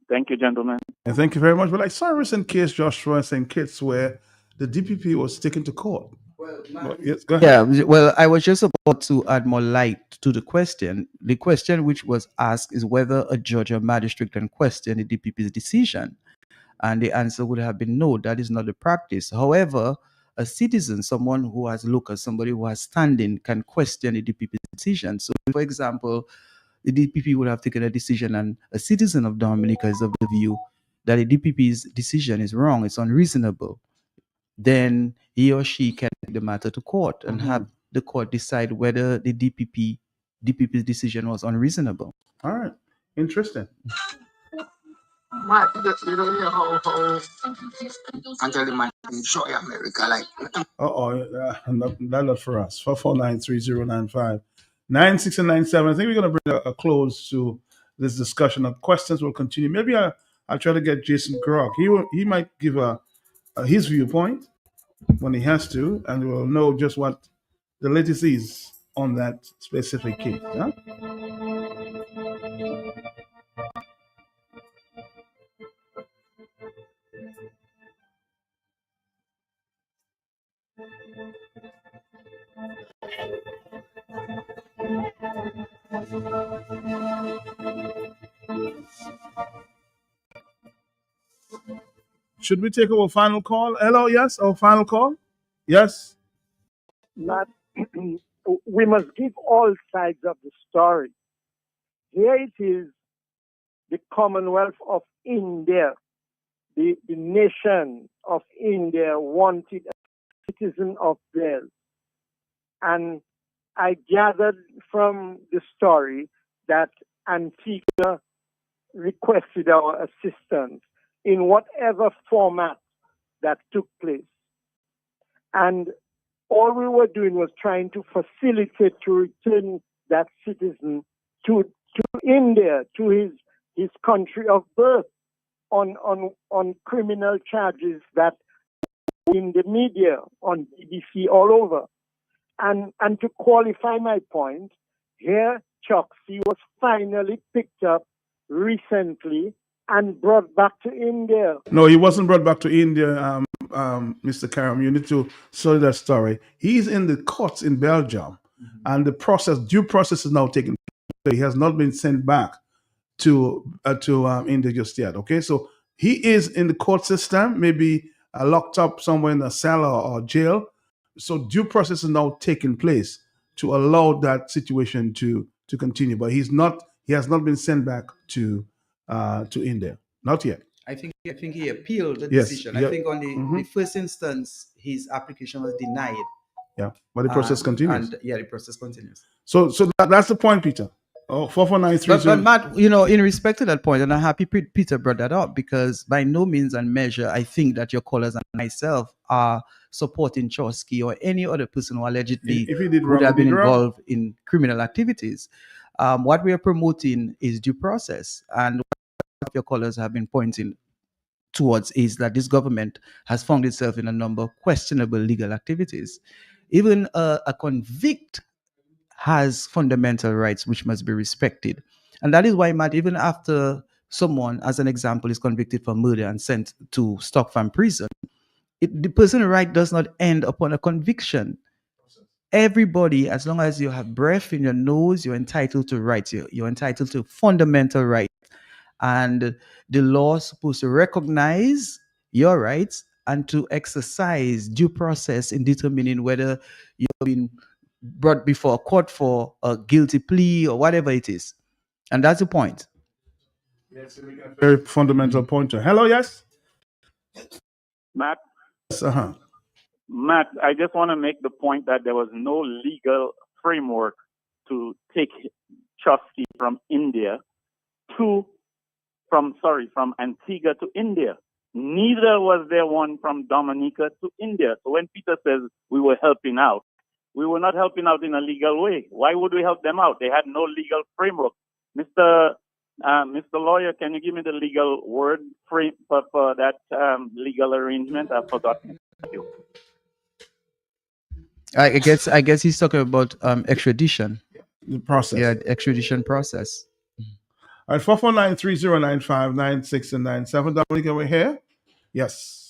Thank you, gentlemen. And thank you very much. But I saw a recent case, Joshua, St. Kitts, where the DPP was taken to court. But yes, go ahead. Yeah, well, I was just about to add more light to the question. The question which was asked is whether a judge or magistrate can question the DPP's decision. And the answer would have been no, that is not the practice. However, a citizen, someone who has locus, somebody who has standing, can question the DPP's decision. So, for example, the DPP would have taken a decision, and a citizen of Dominica is of the view that the DPP's decision is wrong, it's unreasonable. Then he or she can take the matter to court and have the court decide whether the DPP's decision was unreasonable. All right. Interesting. Mark, you don't hear how until the man enjoy America like. Not for us. 4493095 96 and 97. I think we're going to bring a close to this discussion. Of questions will continue. Maybe I'll try to get Jason Grog. He might give his viewpoint when he has to, and we'll know just what the latest is on that specific case. Huh? Should we take our final call? Hello, yes, our final call? Yes. Not, we must give all sides of the story. Here it is, the Commonwealth of India, the nation of India wanted a citizen of theirs. And I gathered from the story that Antigua requested our assistance in whatever format that took place. And all we were doing was trying to facilitate to return that citizen to India, to his country of birth, on criminal charges that in the media, on BBC, all over. And to qualify my point, here Choksi was finally picked up recently and brought back to India. No, he wasn't brought back to India, Mr. Karam. You need to study that story. He's in the courts in Belgium, and the due process is now taking place. He has not been sent back to India just yet. Okay, so he is in the court system, maybe locked up somewhere in a cell or jail. So due process is now taking place to allow that situation to continue. But he has not been sent back to India. Not yet. I think he appealed the Yes, decision. yeah. I think on the first instance, his application was denied. Yeah, but the process continues. And the process continues. So that's the point, Peter. Oh, 44930. But Matt, in respect to that point, and I'm happy Peter brought that up, because by no means and measure, I think that your callers and myself are supporting Chosky or any other person who allegedly If he did would wrong, have he been did wrong. involved in criminal activities. What we are promoting is due process, and what your callers have been pointing towards is that this government has found itself in a number of questionable legal activities. Even a convict has fundamental rights which must be respected. And that is why, Matt, even after someone, as an example, is convicted for murder and sent to Stock Farm prison, the personal right does not end upon a conviction. Everybody, as long as you have breath in your nose, you're entitled to rights. You're entitled to fundamental rights. And the law is supposed to recognize your rights and to exercise due process in determining whether you've been brought before a court for a guilty plea or whatever it is. And that's the point. Yes, very fundamental pointer. Hello, yes? Matt, Yes, uh-huh. Matt, I just want to make the point that there was no legal framework to take Chusky from India from Antigua to India. Neither was there one from Dominica to India. So when Peter says we were helping out, we were not helping out in a legal way. Why would we help them out? They had no legal framework. Mr. Lawyer, can you give me the legal word frame for that legal arrangement? I've forgotten. Thank you. I guess he's talking about extradition. The process. Yeah, the extradition process. All right, 449-3095-96 and 97. Dominica, we're here. Yes.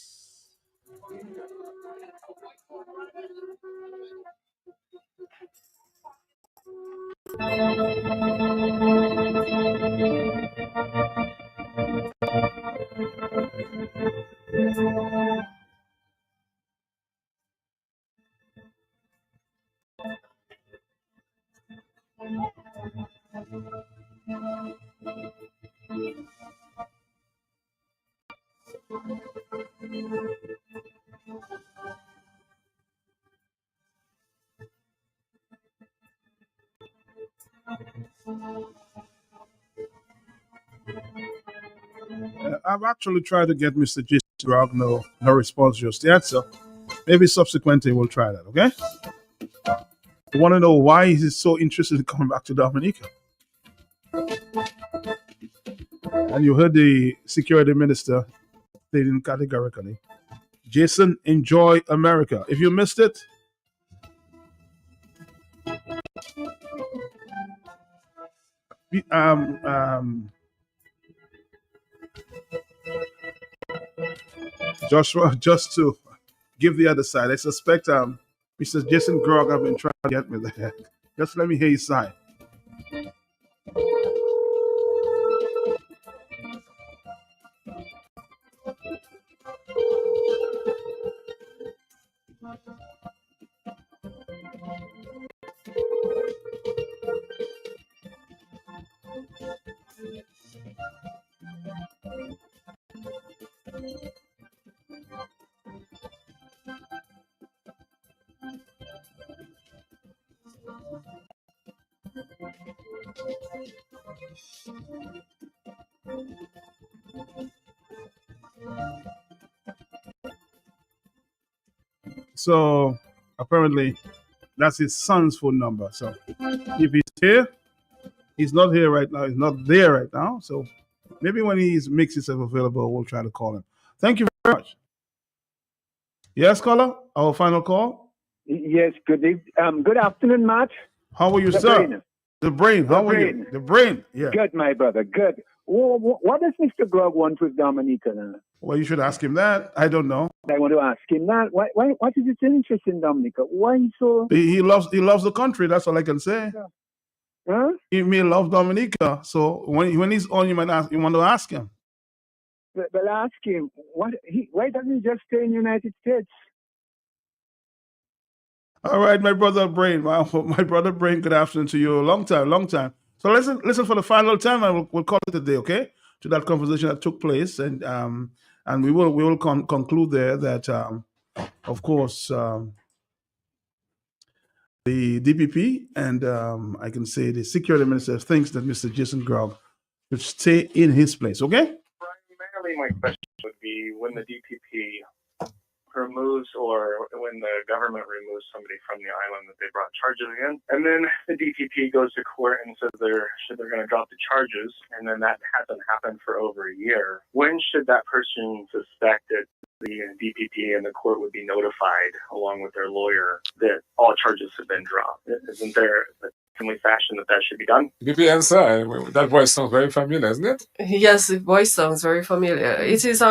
I've actually tried to get Mr. Jason Grog, no response just yet, so maybe subsequently we'll try that, okay? I want to know why he's so interested in coming back to Dominica. And you heard the security minister stating categorically, Jason, enjoy America. If you missed it, Joshua, just to give the other side, I suspect Mr. Jason Grog have been trying to get me there. Just let me hear his side. So apparently that's his son's phone number. So if he's here, he's not here right now. He's not there right now. So maybe when he makes himself available, we'll try to call him. Thank you very much. Yes, caller, our final call. Yes, good afternoon, Matt. How are you, The sir? brain. The brain. How are you? The brain. Yeah. Good, my brother. Good. What does Mr. Grog want with Dominica now? Well, you should ask him that. I don't know. I want to ask him that. What is his interest in Dominica? Why so? He loves the country. That's all I can say. Huh? He may love Dominica. So when he's on, you want to ask him. But ask him why doesn't he just stay in the United States? All right, my brother Brain. My brother Brain, good afternoon to you. Long time. So listen for the final time, and we'll call it a day, okay? To that conversation that took place, and we will conclude there that of course the DPP and I can say the security minister thinks that Mr. Jason Grog should stay in his place, okay? Primarily, my question would be when the DPP removes or when the government removes somebody from the island that they brought charges against. And then the DPP goes to court and says they're going to drop the charges, and then that hasn't happened for over a year. When should that person suspect that the DPP and the court would be notified, along with their lawyer, that all charges have been dropped? Isn't there a timely fashion that should be done? DPP answer. That voice sounds very familiar, isn't it? Yes, the voice sounds very familiar. It is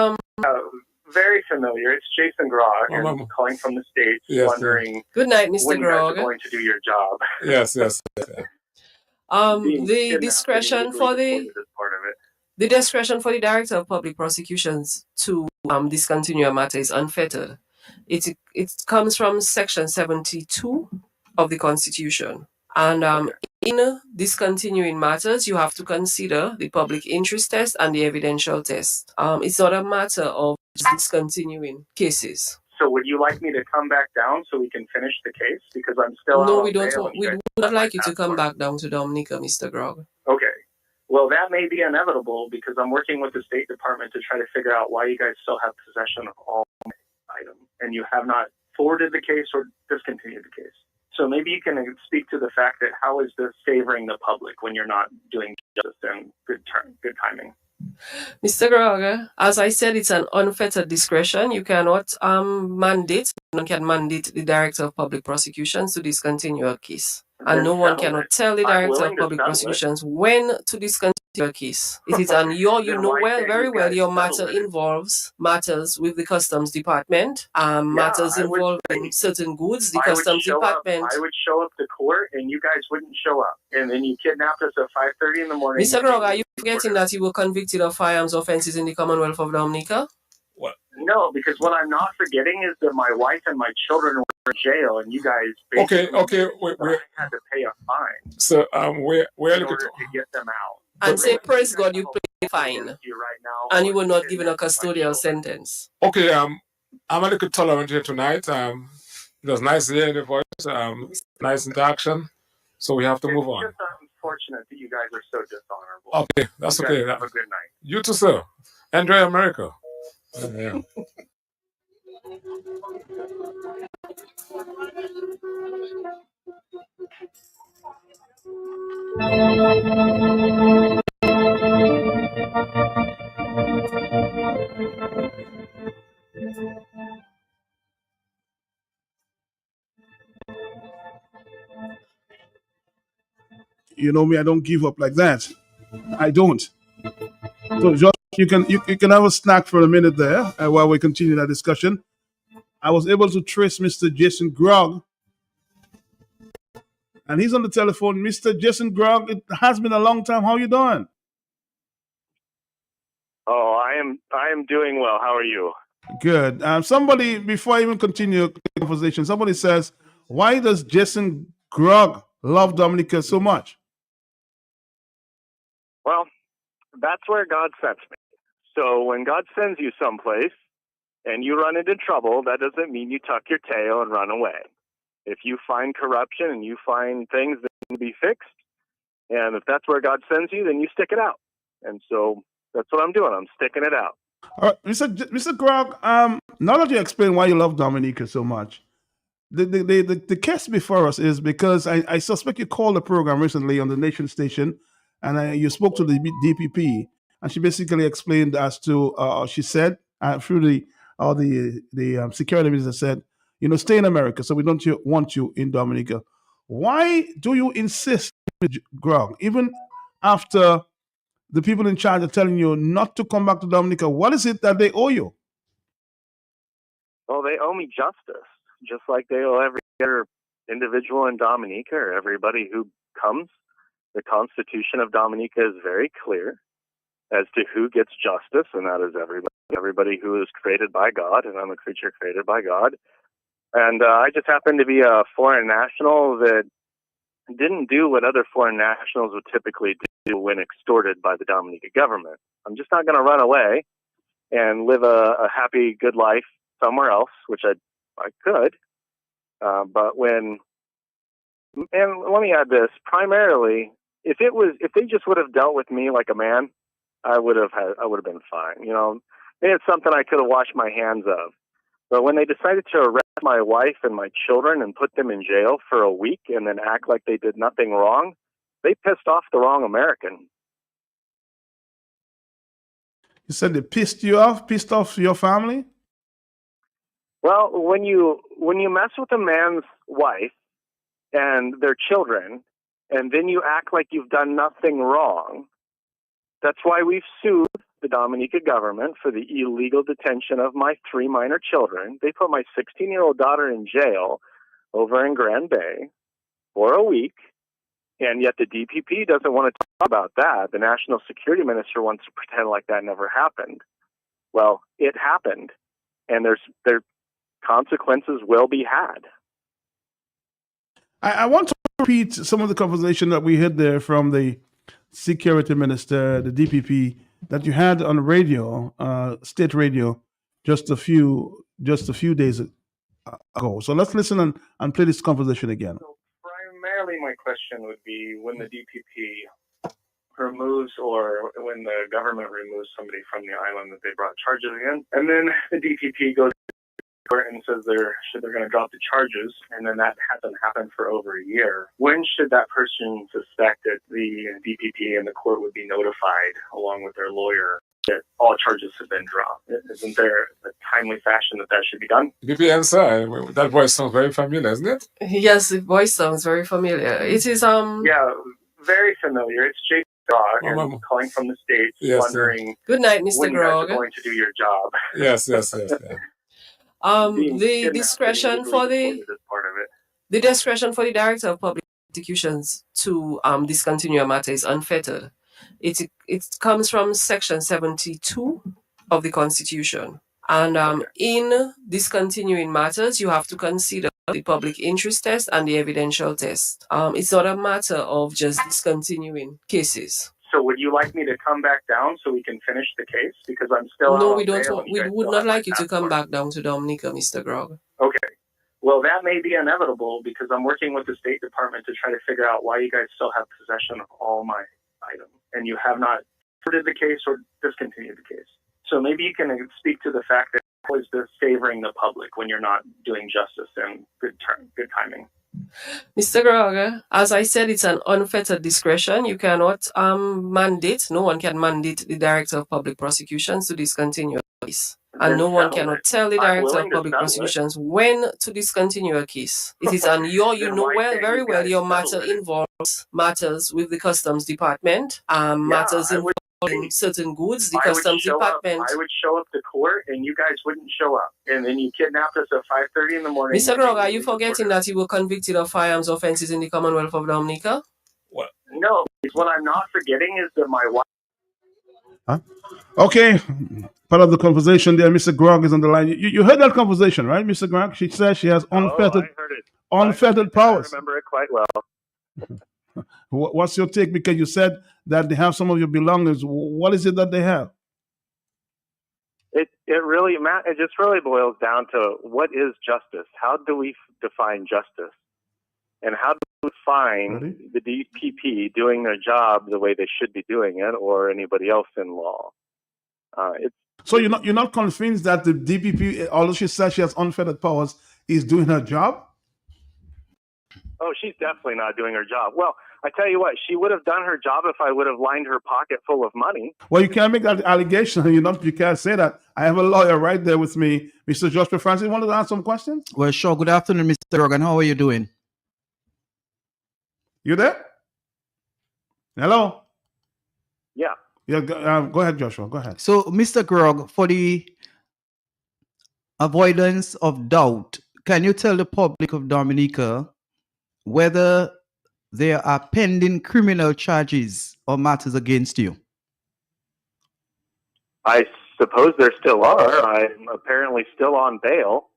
Very familiar. It's Jason Grog, and calling from the States, Yes, wondering Good night, Mr. when you guys are Grog. going to do your job. Yes. The discretion for Is part of it. the discretion for the Director of Public Prosecutions to discontinue a matter is unfettered. It comes from Section 72 of the Constitution. And in discontinuing matters, you have to consider the public interest test and the evidential test. It's not a matter of discontinuing cases. So would you like me to come back down so we can finish the case? Because I'm still No, out we on don't. bail and We you would guys not like you to have come my back down to Dominica, Mr. Grog. Okay. Well, that may be inevitable because I'm working with the State Department to try to figure out why you guys still have possession of all items and you have not forwarded the case or discontinued the case. So maybe you can speak to the fact that how is this favoring the public when you're not doing justice and good timing? Mr. Grog, as I said, it's an unfettered discretion. You cannot mandate. No one can mandate the Director of Public Prosecutions to discontinue a case. And no one cannot tell the Director of Public Prosecutions when to discontinue a case. It is on your, you know very well, your matter involves matters with the Customs Department, matters involving certain goods, the Customs Department. I would show up to court and you guys wouldn't show up. And then you kidnapped us at 5:30 in the morning. Mr. Grog, are you forgetting that you were convicted of firearms offenses in the Commonwealth of Dominica? No, because what I'm not forgetting is that my wife and my children were in jail, and you guys basically had to pay a fine. So we're in order to get them out. And say, praise God, you paid a fine, Right now, and you were not given a custodial sentence. Okay, I'm a little tolerant here tonight. It was nice hearing the voice, nice interaction. So we have to move on. It's just unfortunate that you guys are so dishonorable. Okay, that's You okay. guys have a good night. You too, sir. Enjoy America. Yeah. You know me, I don't give up like that. I don't. So just you can have a snack for a minute there while we continue that discussion. I was able to trace Mr. Jason Grog, and he's on the telephone. Mr. Jason Grog, it has been a long time. How you doing? Oh, I am doing well. How are you? Good. Somebody, before I even continue the conversation, somebody says, why does Jason Grog love Dominica so much? Well, that's where God sends me. So when God sends you someplace and you run into trouble, that doesn't mean you tuck your tail and run away. If you find corruption and you find things that need to be fixed, and if that's where God sends you, then you stick it out. And so that's what I'm doing. I'm sticking it out. All right, Mr. Grog, now that you explain why you love Dominica so much, the case before us is because I suspect you called the program recently on the Nation station, and you spoke to the DPP, and she basically explained as to she said through the security minister said, stay in America, so we don't want you in Dominica. Why do you insist, Grog, even after the people in charge are telling you not to come back to Dominica? What is it that they owe you? Well, they owe me justice, just like they owe every other individual in Dominica or everybody who comes. The Constitution of Dominica is very clear as to who gets justice, and that is everybody who is created by God, and I'm a creature created by God. And I just happen to be a foreign national that didn't do what other foreign nationals would typically do when extorted by the Dominica government. I'm just not going to run away and live a happy, good life somewhere else, which I could. But when, and let me add this, primarily, if they just would have dealt with me like a man, I would have been fine. It's something I could have washed my hands of. But when they decided to arrest my wife and my children and put them in jail for a week and then act like they did nothing wrong, they pissed off the wrong American. You said they pissed off your family? Well, when you mess with a man's wife and their children, and then you act like you've done nothing wrong, that's why we've sued the Dominica government for the illegal detention of my 3 minor children. They put my 16-year-old daughter in jail over in Grand Bay for a week, and yet the DPP doesn't want to talk about that. The National Security Minister wants to pretend like that never happened. Well, it happened, and there consequences will be had. I want to repeat some of the conversation that we had there from the security minister, the DPP, that you had on radio, state radio, just a few days ago. So let's listen and play this conversation again. So primarily my question would be when the DPP removes or when the government removes somebody from the island that they brought charges against, and then the DPP goes to court and says they're going to drop the charges, and then that hasn't happened for over a year. When should that person suspect that the DPP and the court would be notified, along with their lawyer, that all charges have been dropped? Isn't there a timely fashion that should be done? BP answer. That voice sounds very familiar, isn't it? Yes, the voice sounds very familiar. It is Yeah, very familiar. It's Jason Grog, and calling from the States, Yes, wondering Good night, Mr. when you guys Grog. are going to do your job. Yes. The discretion for Is part of it. the discretion for the Director of Public Prosecutions to discontinue a matter is unfettered. It comes from Section 72 of the Constitution. And in discontinuing matters, you have to consider the public interest test and the evidential test. It's not a matter of just discontinuing cases. So would you like me to come back down so we can finish the case? Because I'm still out No, on we don't. bail and you We guys would still not have my like you to come passport. back down to Dominica, Mr. Grog. Okay. Well, that may be inevitable because I'm working with the State Department to try to figure out why you guys still have possession of all my items and you have not put the case or discontinued the case. So maybe you can speak to the fact that it's always disfavoring the public when you're not doing justice and good timing. Mr. Grog, as I said, it's an unfettered discretion. You cannot mandate, no one can mandate the Director of Public Prosecutions to discontinue a case. And no one cannot tell the I'm Director willing of to Public settle it. Prosecutions when to discontinue a case. It is on you Then know why can't very you well guys your settle matter it? involves matters with the Customs Department, matters I would involving certain goods. The I would Customs show up. Department. I would show up to court, and you guys wouldn't show up, and then you kidnapped us at 5:30 in the morning. Mr. Grog, are you forgetting that you were convicted of firearms offenses in the Commonwealth of Dominica? No, what I'm not forgetting is that my wife. Okay, part of the conversation there, Mr. Grog is on the line. You heard that conversation, right, Mr. Grog? She says she has unfettered I heard it. unfettered powers. I remember it quite well. What's your take? Because you said that they have some of your belongings. What is it that they have? It really, Matt. It just really boils down to what is justice? How do we define justice? And how do we find the DPP doing their job the way they should be doing it, or anybody else in law? So you're not convinced that the DPP, although she says she has unfettered powers, is doing her job? Oh, she's definitely not doing her job. Well, I tell you what, she would have done her job if I would have lined her pocket full of money. Well, you can't make that allegation. You can't say that. I have a lawyer right there with me, Mr. Joshua Francis. You wanted to ask some questions? Well, sure. Good afternoon, Mr. Rogan. How are you doing? You there? Hello? Yeah. Yeah. Go ahead, Joshua. Go ahead. So, Mr. Grog, for the avoidance of doubt, can you tell the public of Dominica whether there are pending criminal charges or matters against you? I suppose there still are. I'm apparently still on bail.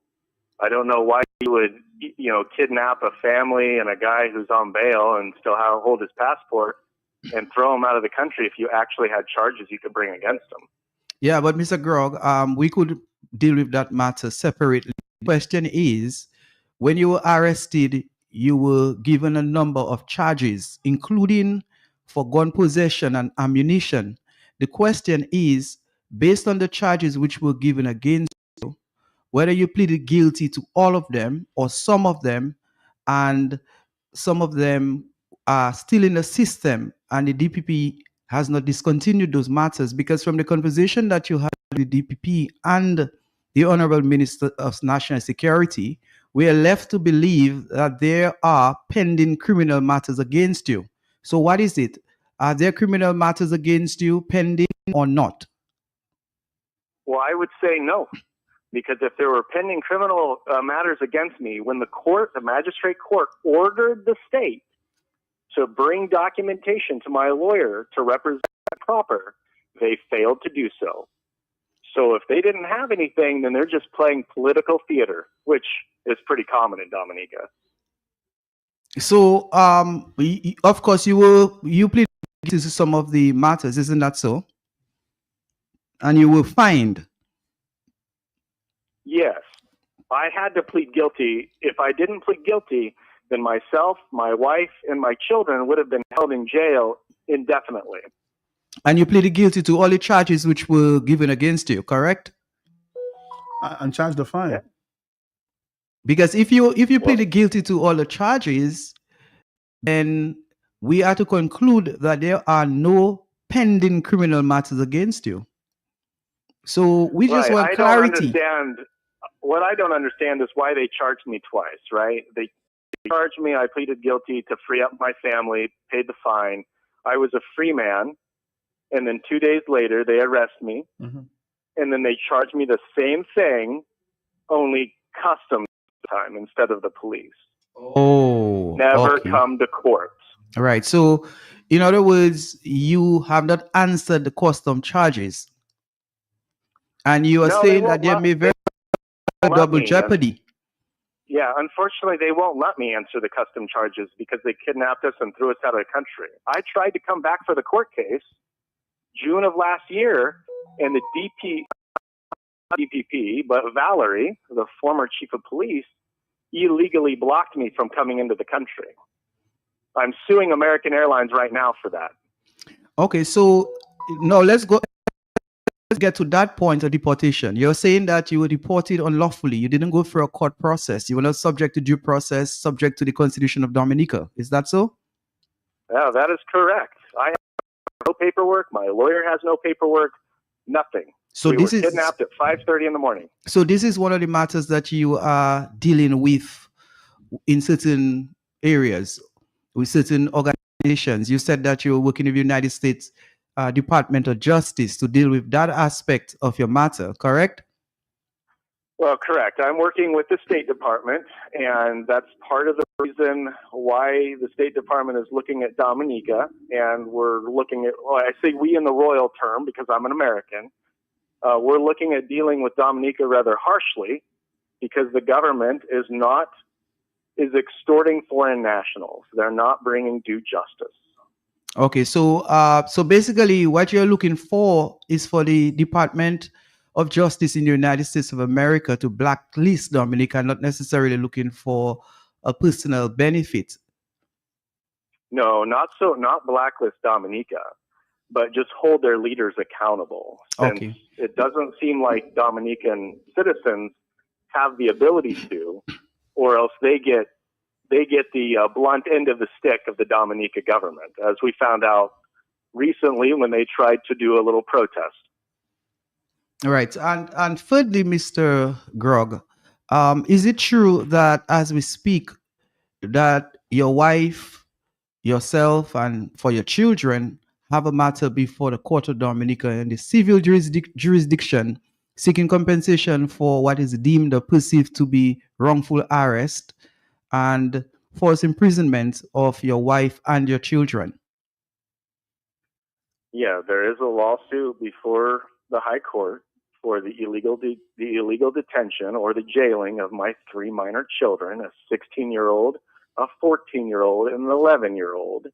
I don't know why you would, kidnap a family and a guy who's on bail and still hold his passport and throw him out of the country if you actually had charges you could bring against him. Yeah, but Mr. Grog, we could deal with that matter separately. The question is, when you were arrested, you were given a number of charges, including for gun possession and ammunition. The question is, based on the charges which were given against you, whether you pleaded guilty to all of them or some of them, and some of them are still in the system, and the DPP has not discontinued those matters. Because from the conversation that you had with the DPP and the Honorable Minister of National Security, we are left to believe that there are pending criminal matters against you. So what is it? Are there criminal matters against you pending or not? Well, I would say no, because if there were pending criminal matters against me, when the magistrate court ordered the state to bring documentation to my lawyer to represent proper, they failed to do so. So if they didn't have anything, then they're just playing political theater, which is pretty common in Dominica. So, of course, you plead guilty to some of the matters, isn't that so? And you will find. Yes, I had to plead guilty. If I didn't plead guilty, then myself, my wife, and my children would have been held in jail indefinitely. And you pleaded guilty to all the charges which were given against you, correct? And charged the fine. Yeah. Because if you pleaded guilty to all the charges, then we are to conclude that there are no pending criminal matters against you. So we just want clarity. What I don't understand is why they charged me twice, right? They charged me, I pleaded guilty to free up my family, paid the fine. I was a free man. And then 2 days later, they arrest me. Mm-hmm. And then they charge me the same thing, only customs time instead of the police. Oh, never come to court. All right. So, in other words, you have not answered the custom charges, and you are saying that there may very double jeopardy. Yeah, unfortunately, they won't let me answer the custom charges because they kidnapped us and threw us out of the country. I tried to come back for the court case June of last year, and the DPP, but Valerie, the former chief of police, illegally blocked me from coming into the country. I'm suing American Airlines right now for that. Okay, so no, let's get to that point of deportation. You're saying that you were deported unlawfully. You didn't go through a court process. You were not subject to due process, subject to the Constitution of Dominica. Is that so? Yeah, that is correct. I have no paperwork. My lawyer has no paperwork. Nothing. So we this were is kidnapped at 5:30 in the morning. So this is one of the matters that you are dealing with in certain areas, with certain organizations. You said that you were working with the United States Department of Justice to deal with that aspect of your matter, correct? Well, correct. I'm working with the State Department, and that's part of the reason why the State Department is looking at Dominica, and we're looking at, well, I say we in the royal term because I'm an American. We're looking at dealing with Dominica rather harshly because the government is extorting foreign nationals. They're not bringing due justice. Okay, so so basically what you're looking for is for the Department of Justice in the United States of America to blacklist Dominica, not necessarily looking for a personal benefit. No, not blacklist Dominica, but just hold their leaders accountable. Since it doesn't seem like Dominican citizens have the ability to, or else they get the blunt end of the stick of the Dominica government, as we found out recently when they tried to do a little protest. All right. And thirdly, Mr. Grog, is it true that as we speak, that your wife, yourself, and for your children have a matter before the Court of Dominica in the civil jurisdiction seeking compensation for what is deemed or perceived to be wrongful arrest and forced imprisonment of your wife and your children? Yeah, there is a lawsuit before the High Court for the illegal detention or the jailing of my three minor children, a 16-year-old, a 14-year-old, and an 11-year-old.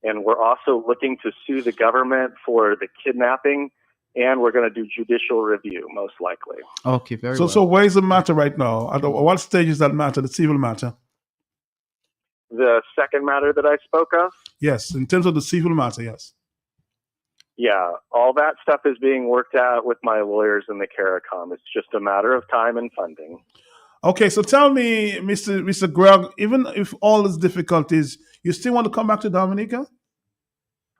And we're also looking to sue the government for the kidnapping, and we're going to do judicial review, most likely. Okay, very well. So where is the matter right now? At what stage is that matter, the civil matter? The second matter that I spoke of? Yes, in terms of the civil matter, yes. Yeah, all that stuff is being worked out with my lawyers in the CARICOM. It's just a matter of time and funding. Okay, so tell me, Mr. Grog, even if all these difficulties, you still want to come back to Dominica?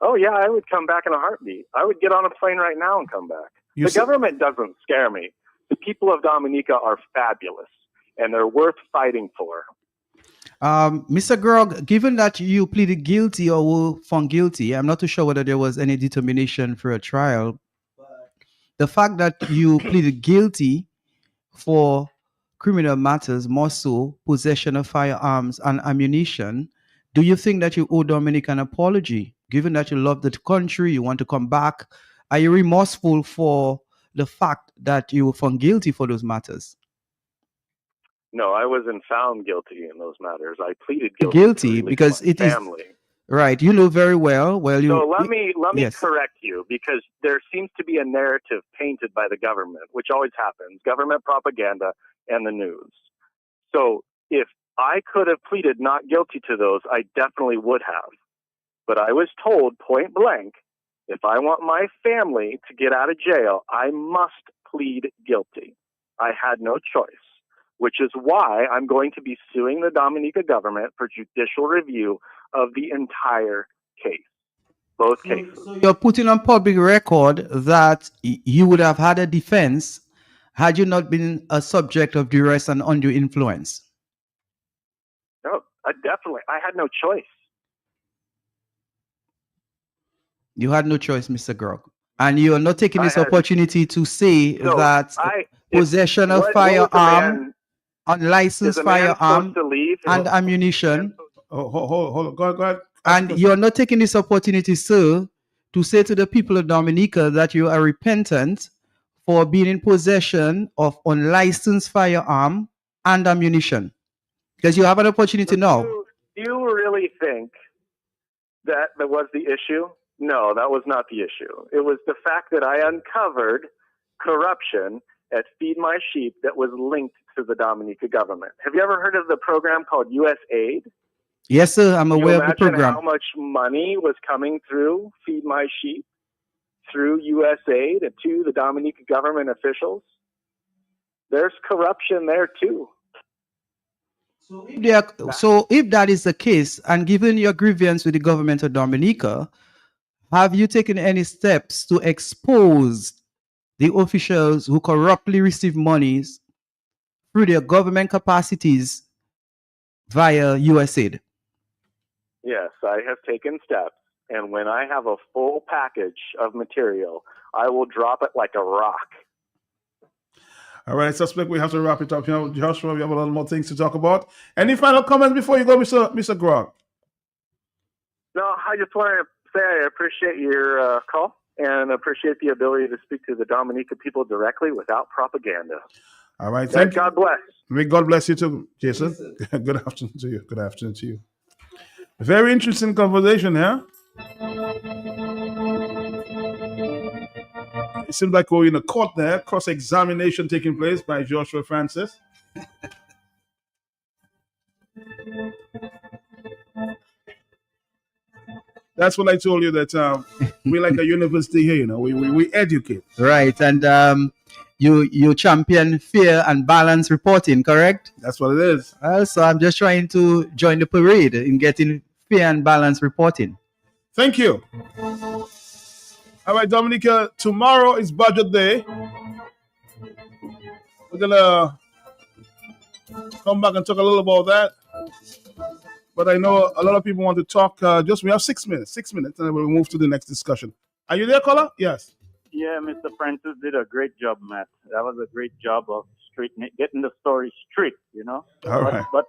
Oh, yeah, I would come back in a heartbeat. I would get on a plane right now and come back. You The see- government doesn't scare me. The people of Dominica are fabulous, and they're worth fighting for. Mr. Grog, given that you pleaded guilty or were found guilty, I'm not too sure whether there was any determination for a trial. The fact that you pleaded guilty for criminal matters, more so possession of firearms and ammunition, do you think that you owe Dominica an apology? Given that you love the country, you want to come back, are you remorseful for the fact that you were found guilty for those matters? No, I wasn't found guilty in those matters. I pleaded guilty, Guilty because it is family. right. You know very well. Well, you. So let me yes. correct you, because there seems to be a narrative painted by the government, which always happens, government propaganda and the news. So if I could have pleaded not guilty to those, I definitely would have. But I was told point blank, if I want my family to get out of jail, I must plead guilty. I had no choice, which is why I'm going to be suing the Dominica government for judicial review of the entire case, both cases. You're putting on public record that you would have had a defense had you not been a subject of duress and undue influence. No, I had no choice. You had no choice, Mr. Grog. And you are not taking this opportunity to say that possession of firearm, unlicensed firearm, and ammunition. Hold on. Go ahead. And you're not taking this opportunity, sir, to say to the people of Dominica that you are repentant for being in possession of unlicensed firearm and ammunition. Because you have an opportunity now. Do you really think that was the issue? No, that was not the issue. It was the fact that I uncovered corruption at Feed My Sheep that was linked to the Dominica government. Have you ever heard of the program called U.S.Aid? Yes, sir. I'm aware of the program. How much money was coming through Feed My Sheep, through U.S.Aid, and to the Dominica government officials? There's corruption there too. So if that is the case, and given your grievance with the government of Dominica, have you taken any steps to expose the officials who corruptly receive monies through their government capacities via USAID? Yes, I have taken steps. And when I have a full package of material, I will drop it like a rock. All right, I suspect we have to wrap it up here. Joshua, we have a lot more things to talk about. Any final comments before you go, Mr. Grog? No, I just want to say I appreciate your call and appreciate the ability to speak to the Dominica people directly without propaganda. All right, thank you. God bless. May God bless you too, Jason. Good afternoon to you. Good afternoon to you. Very interesting conversation, yeah? It seems like we're in a court there, cross-examination taking place by Joshua Francis. That's what I told you, that we're like a university here, you know, we educate. Right, and you champion fair and balanced reporting, correct? That's what it is. So I'm just trying to join the parade in getting fair and balanced reporting. Thank you. All right, Dominica, tomorrow is budget day. We're going to come back and talk a little about that. But I know a lot of people want to talk. We have 6 minutes, and then we'll move to the next discussion. Are you there, caller? Yes. Yeah, Mr. Francis did a great job, Matt. That was a great job of getting the story straight, you know. All right. But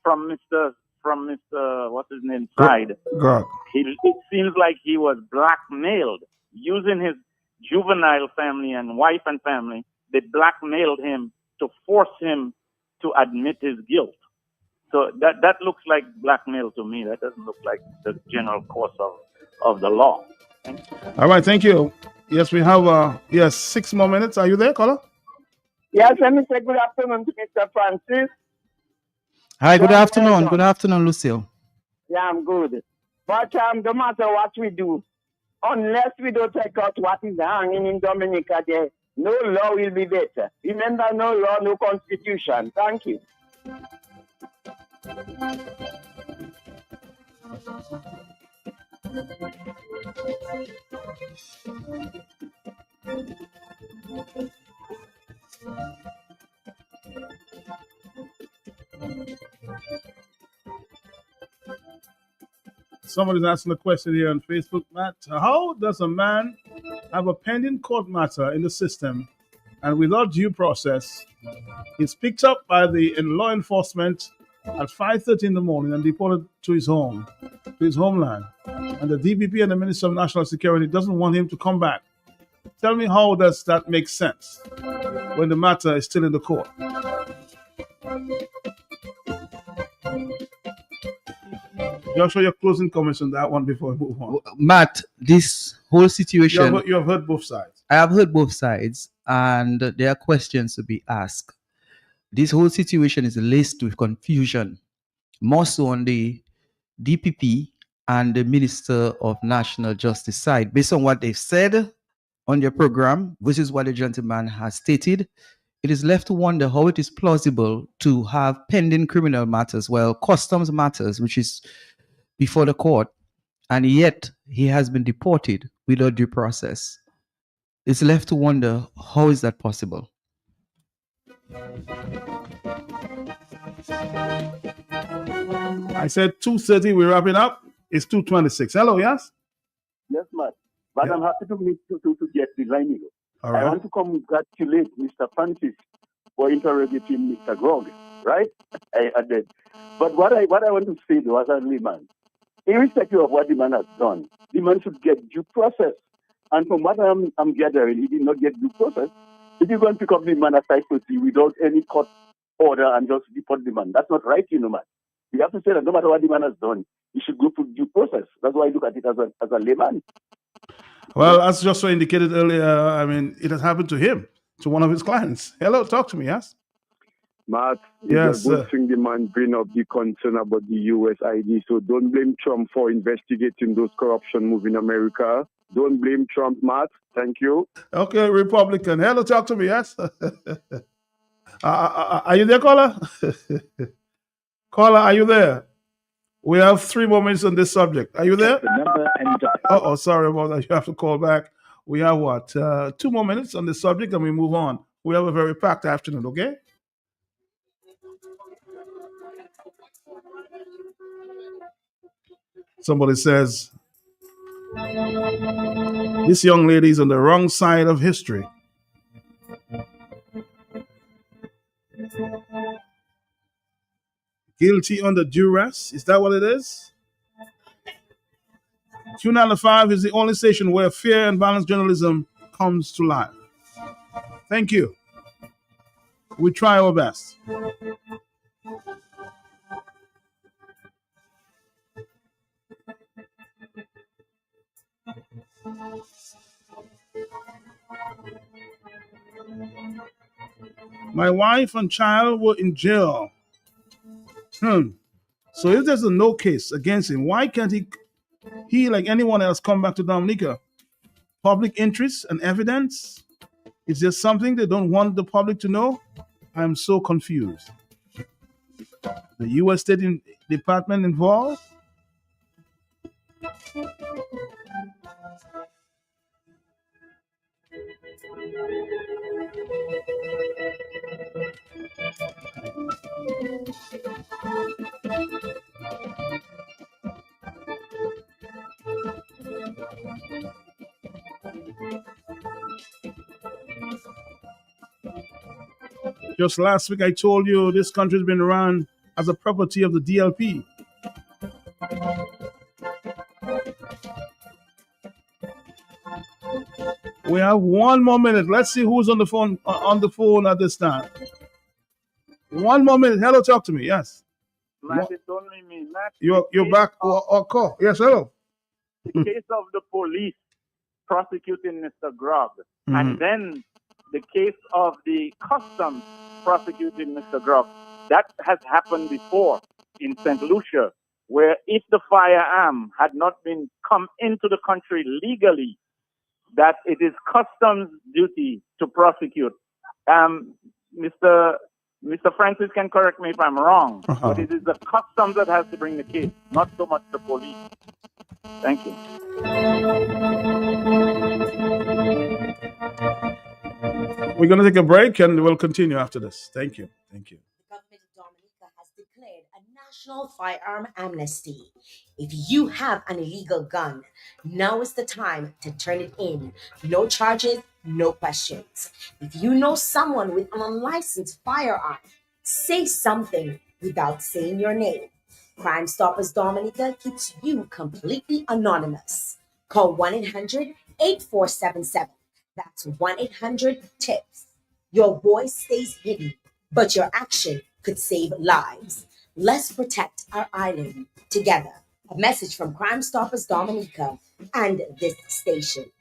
from Mr. What's his name? Side. Grog. It seems like he was blackmailed using his juvenile family and wife and family. They blackmailed him to force him to admit his guilt. So that looks like blackmail to me. That doesn't look like the general course of the law. All right, thank you. Yes, we have 6 more minutes. Are you there, caller? Yes, let me say good afternoon to Mr. Francis. Hi, good afternoon. Good afternoon, Lucille. Yeah, I'm good. But no matter what we do, Unless we don't take out what is hanging in Dominica there, no law will be better. Remember, no law, no constitution. Thank you. Somebody's asking a question here on Facebook, Matt. How does a man have a pending court matter in the system and without due process, he's picked up by the law enforcement at 5:30 in the morning and deported to his home, to his homeland. And the DPP and the Minister of National Security doesn't want him to come back. Tell me, how does that make sense when the matter is still in the court? Joshua, your closing comments on that one before we move on. Matt, this whole situation, You have heard both sides. I have heard both sides, and there are questions to be asked. This whole situation is laced with confusion, more so on the DPP and the Minister of National Justice side. Based on what they've said on their program, which is what the gentleman has stated, it is left to wonder how it is plausible to have pending criminal matters, well, customs matters, which is before the court, and yet he has been deported without due process. It's left to wonder, how is that possible? I said 2:30, we're wrapping up. It's 2:26. Hello, yes? Yes, Matt. But Yeah. I'm happy to meet to get the line. All I right. want to congratulate Mr. Francis for interrogating Mr. Grog, right? I did. But what I want to say though, as a layman, irrespective of what the man has done, the man should get due process. And from what I'm gathering, he did not get due process. If you're going to pick up the man at 5:30 without any court order and just deport the man, that's not right, man. You have to say that no matter what the man has done, he should go through due process. That's why I look at it as a layman. Well, as Joshua indicated earlier, I mean, it has happened to him, to one of his clients. Hello, talk to me, yes? Matt, it's Yes, a good thing the man bring up the concern about the USID. So don't blame Trump for investigating those corruption moves in America. Don't blame Trump, Matt. Thank you. Okay, Republican. Hello, talk to me, yes? Are you there, caller? Caller, are you there? We have 3 more minutes on this subject. Are you there? Oh, sorry about that. You have to call back. We have what? 2 more minutes on this subject and we move on. We have a very packed afternoon, okay? Somebody says, this young lady is on the wrong side of history. Guilty under duress? Is that what it is? Q95 is the only station where fair and balanced journalism comes to life. Thank you. We try our best. My wife and child were in jail. So if there's a no case against him, why can't he like anyone else, come back to Dominica? Public interest and evidence? Is there something they don't want the public to know? I'm so confused. The U.S. State Department involved? Just last week, I told you this country's been run as a property of the DLP. We have 1 more minute. Let's see who's on the phone at this time. 1 more minute. Hello, talk to me. Yes. Matt, it's only me. Matt, You're back or call. Yes, hello. the case of the police prosecuting Mr. Grog, and then the case of the customs prosecuting Mr. Grog, that has happened before in St. Lucia. where if the firearm had not been come into the country legally, that it is customs duty to prosecute. Mr. Francis can correct me if I'm wrong, but it is the customs that has to bring the case, not so much the police. Thank you. We're going to take a break and we'll continue after this. Thank you. Thank you. Government of Dominica has declared a national firearm amnesty. If you have an illegal gun, now is the time to turn it in. No charges, no questions. If you know someone with an unlicensed firearm, say something without saying your name. Crime Stoppers Dominica keeps you completely anonymous. Call 1-800-8477. That's 1-800-TIPS. Your voice stays hidden, but your action could save lives. Let's protect our island together. A message from Crime Stoppers Dominica and this station.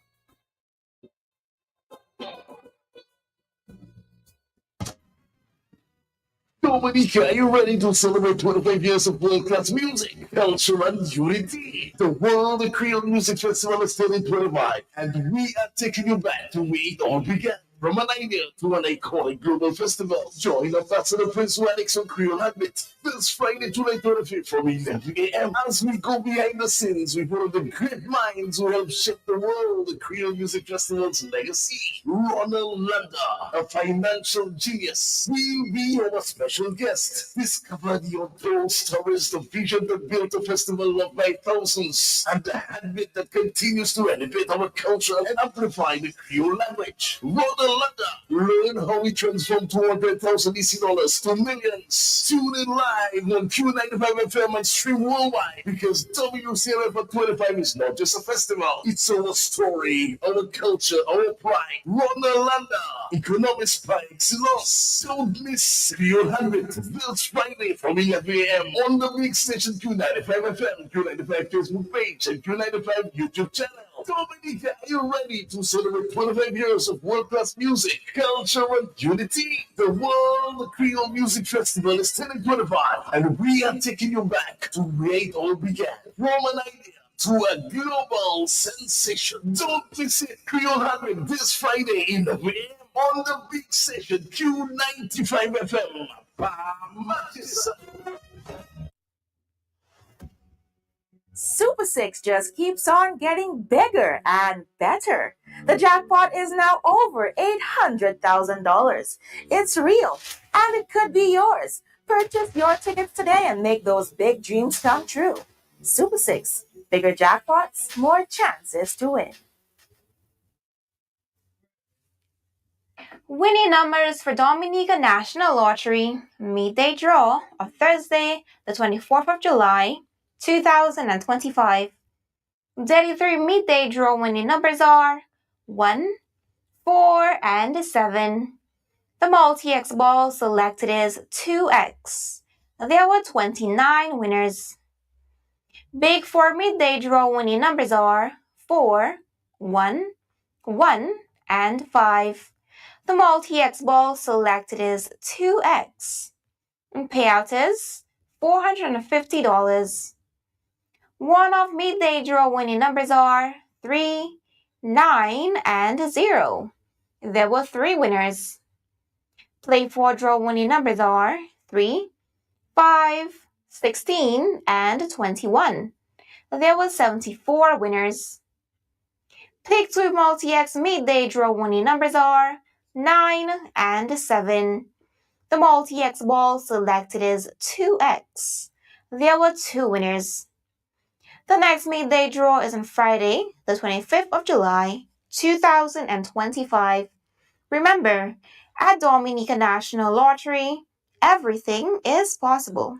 Dominica, are you ready to celebrate 25 years of world-class music, culture, and unity? The World Creole Music Festival is turning 25, and we are taking you back to where it all began. From an idea to an iconic global festival, join Ambassador Prince Wadix on Creole Habit this Friday, July 25th from 11 a.m. as we go behind the scenes with one of the great minds who helped shape the world, the Creole Music Festival's legacy, Ronald Landa, a financial genius, will be our special guest. Discover the untold stories, the vision that built a festival loved by thousands, and the habit that continues to elevate our culture and amplify the Creole language. Ronald Landa, learn how we transformed 200,000 EC dollars to millions. Tune in live on Q95 FM and stream worldwide, because WCRF at 25 is not just a festival, it's our story, our culture, our pride. Ronald Landa, economics by excellence. Don't miss Creole Habit this Friday from 11 a.m. on the big station Q95 FM, Q95 Facebook page, and Q95 YouTube channel. Dominica, are you ready to celebrate 25 years of world-class music, culture, and unity? The World Creole Music Festival is turning 25, and we are taking you back to where it all began. From an idea to a global sensation. Don't miss it. Creole Habit this Friday in the AM on the big station Q95 FM. Super 6 just keeps on getting bigger and better. The jackpot is now over $800,000. It's real, and it could be yours. Purchase your tickets today and make those big dreams come true. Super 6, bigger jackpots, more chances to win. Winning numbers for Dominica National Lottery midday draw of Thursday, the 24th of July, 2025. Daily 3 midday draw winning numbers are 1, 4, and 7. The multi-X ball selected is 2X. There were 29 winners. Big 4 midday draw winning numbers are 4, 1, 1, and 5. The multi-X ball selected is 2X. Payout is $450. One-off midday draw winning numbers are 3, 9, and 0. There were 3 winners. Play 4 draw winning numbers are 3, 5, 16, and 21. There were 74 winners. Pick 2 multi-X midday draw winning numbers are 9 and 7. The multi-X ball selected is 2X. There were 2 winners. The next midday draw is on Friday, the 25th of July, 2025. Remember, at Dominica National Lottery, everything is possible.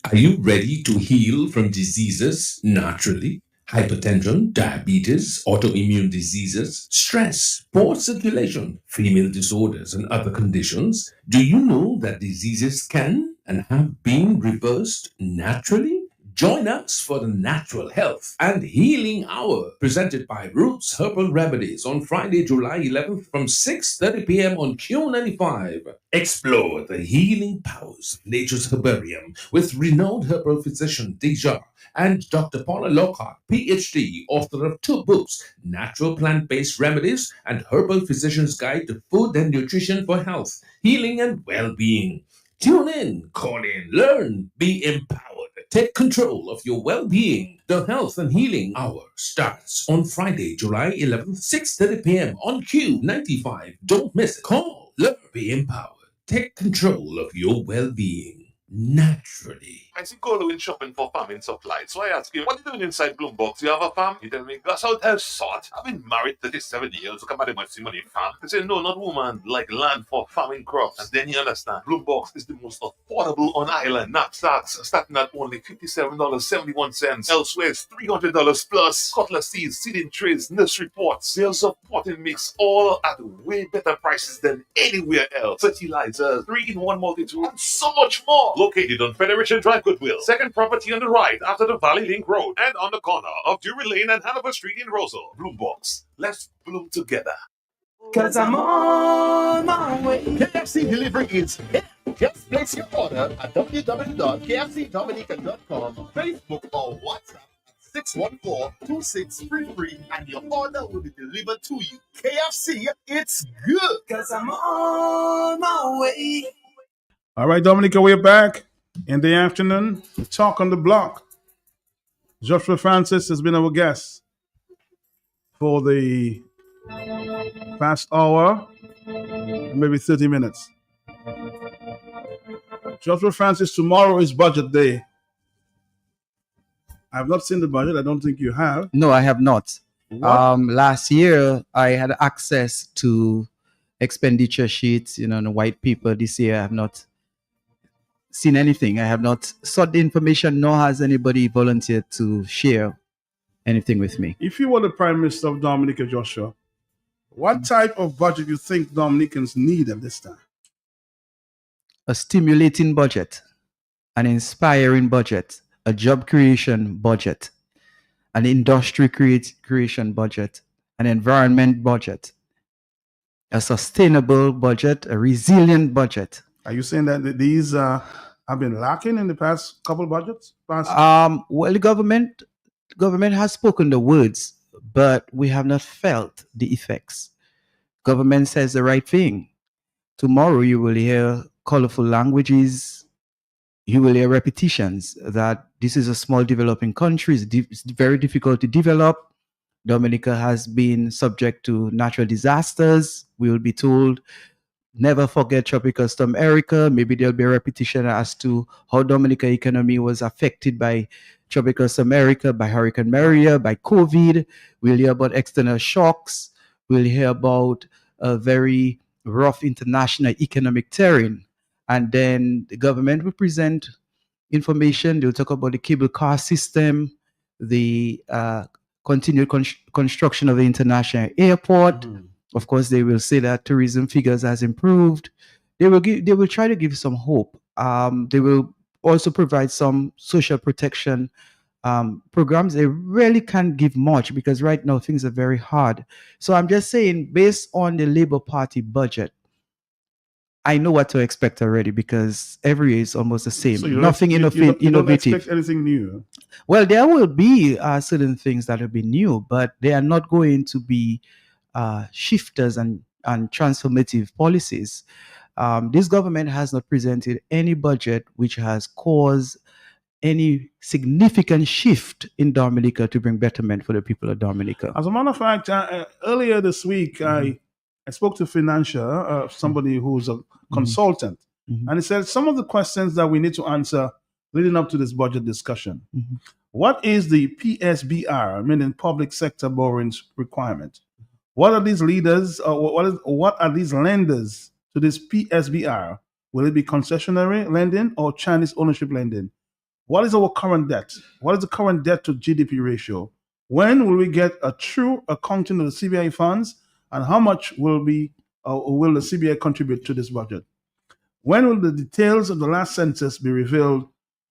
Are you ready to heal from diseases naturally? Hypertension, diabetes, autoimmune diseases, stress, poor circulation, female disorders, and other conditions? Do you know that diseases can and have been reversed naturally? Join us for the Natural Health and Healing Hour presented by Roots Herbal Remedies on Friday, July 11th from 6:30 p.m. on Q95. Explore the healing powers of nature's herbarium with renowned herbal physician Deja and Dr. Paula Lockhart, PhD, author of 2 books, Natural Plant-Based Remedies and Herbal Physician's Guide to Food and Nutrition for Health, Healing and Well-Being. Tune in, call in, learn, be empowered. Take control of your well-being. The Health and Healing Hour starts on Friday, July 11th, 6:30 p.m. on Q95. Don't miss it. Call, learn, be empowered. Take control of your well-being naturally. I see Golo in shopping for farming supplies. So I ask him, what are you doing inside Bloombox? You have a farm? He tell me, Gus, out have sort. I've been married 37 years. Look at my money farm. He say, no, not woman, like land for farming crops. And then you understand, Bloombox is the most affordable on island. Knapsacks starting at only $57.71. Elsewhere, it's $300 plus. Cutlass seeds, seeding trays, nursery pots, sales of potting mix, all at way better prices than anywhere else. Fertilizers, 3-in-1 multi-tool, and so much more. Located on Federation Drive, Goodwill. Second property on the right after the Valley Link Road and on the corner of Drury Lane and Hanover Street in Rosal. Bloombox. Let's bloom together. Cause I'm on my way. KFC delivery is here. Just place your order at www.kfcdominica.com, Facebook or WhatsApp at 614-2633 and your order will be delivered to you. KFC, it's good. Cause I'm on my way. All right, Dominica, we're back in the afternoon. Talk on the block. Joshua Francis has been our guest for the past hour, maybe 30 minutes. Joshua Francis, tomorrow is budget day. I've not seen the budget. I don't think you have. No, I have not. What? Last year, I had access to expenditure sheets, on the white paper. This year, I have not seen anything. I have not sought the information, nor has anybody volunteered to share anything with me. If you were the Prime Minister of Dominica, Joshua, what type of budget do you think Dominicans need at this time? A stimulating budget, an inspiring budget, a job creation budget, an industry creation budget, an environment budget, a sustainable budget, a resilient budget. Are you saying that these have been lacking in the past couple of budgets? Well, the government has spoken the words, but we have not felt the effects. Government says the right thing. Tomorrow you will hear colorful languages. You will hear repetitions that this is a small developing country. It's very difficult to develop. Dominica has been subject to natural disasters. We will be told, never forget Tropical Storm Erica. Maybe there'll be a repetition as to how Dominica economy was affected by Tropical Storm Erica, by Hurricane Maria, by COVID. We'll hear about external shocks. We'll hear about a very rough international economic terrain. And then the government will present information. They'll talk about the cable car system, the continued construction of the international airport. Of course, they will say that tourism figures has improved. They will try to give some hope. They will also provide some social protection programs. They really can't give much because right now things are very hard. So I'm just saying, based on the Labour Party budget, I know what to expect already because every year is almost the same. So Nothing you innovative. don't expect anything new? Well, there will be certain things that will be new, but they are not going to be shifters and transformative policies. This government has not presented any budget which has caused any significant shift in Dominica to bring betterment for the people of Dominica. As a matter of fact, earlier this week, I spoke to Financial, somebody who's a consultant, and he said some of the questions that we need to answer leading up to this budget discussion. What is the PSBR, meaning public sector borrowings requirement? What are these leaders? What are these lenders to this PSBR? Will it be concessionary lending or Chinese ownership lending? What is our current debt? What is the current debt to GDP ratio? When will we get a true accounting of the CBI funds, and how much will the CBI contribute to this budget? When will the details of the last census be revealed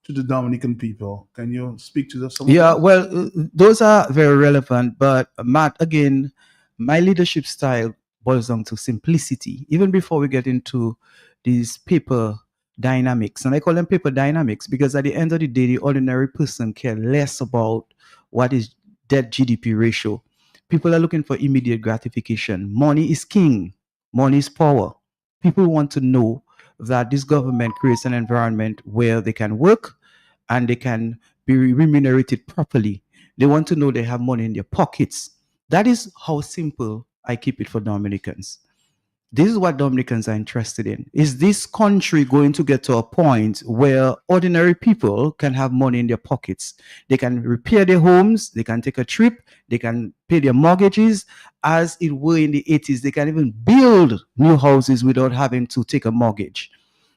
to the Dominican people? Can you speak to some of Yeah, those? well, those are very relevant. But Matt, again, my leadership style boils down to simplicity. Even before we get into these paper dynamics, and I call them paper dynamics because at the end of the day, the ordinary person care less about what is debt GDP ratio. People are looking for immediate gratification. Money is king. Money is power. People want to know that this government creates an environment where they can work and they can be remunerated properly. They want to know they have money in their pockets. That is how simple I keep it for Dominicans. This is what Dominicans are interested in. Is this country going to get to a point where ordinary people can have money in their pockets? They can repair their homes, they can take a trip, they can pay their mortgages as it were in the 80s. They can even build new houses without having to take a mortgage.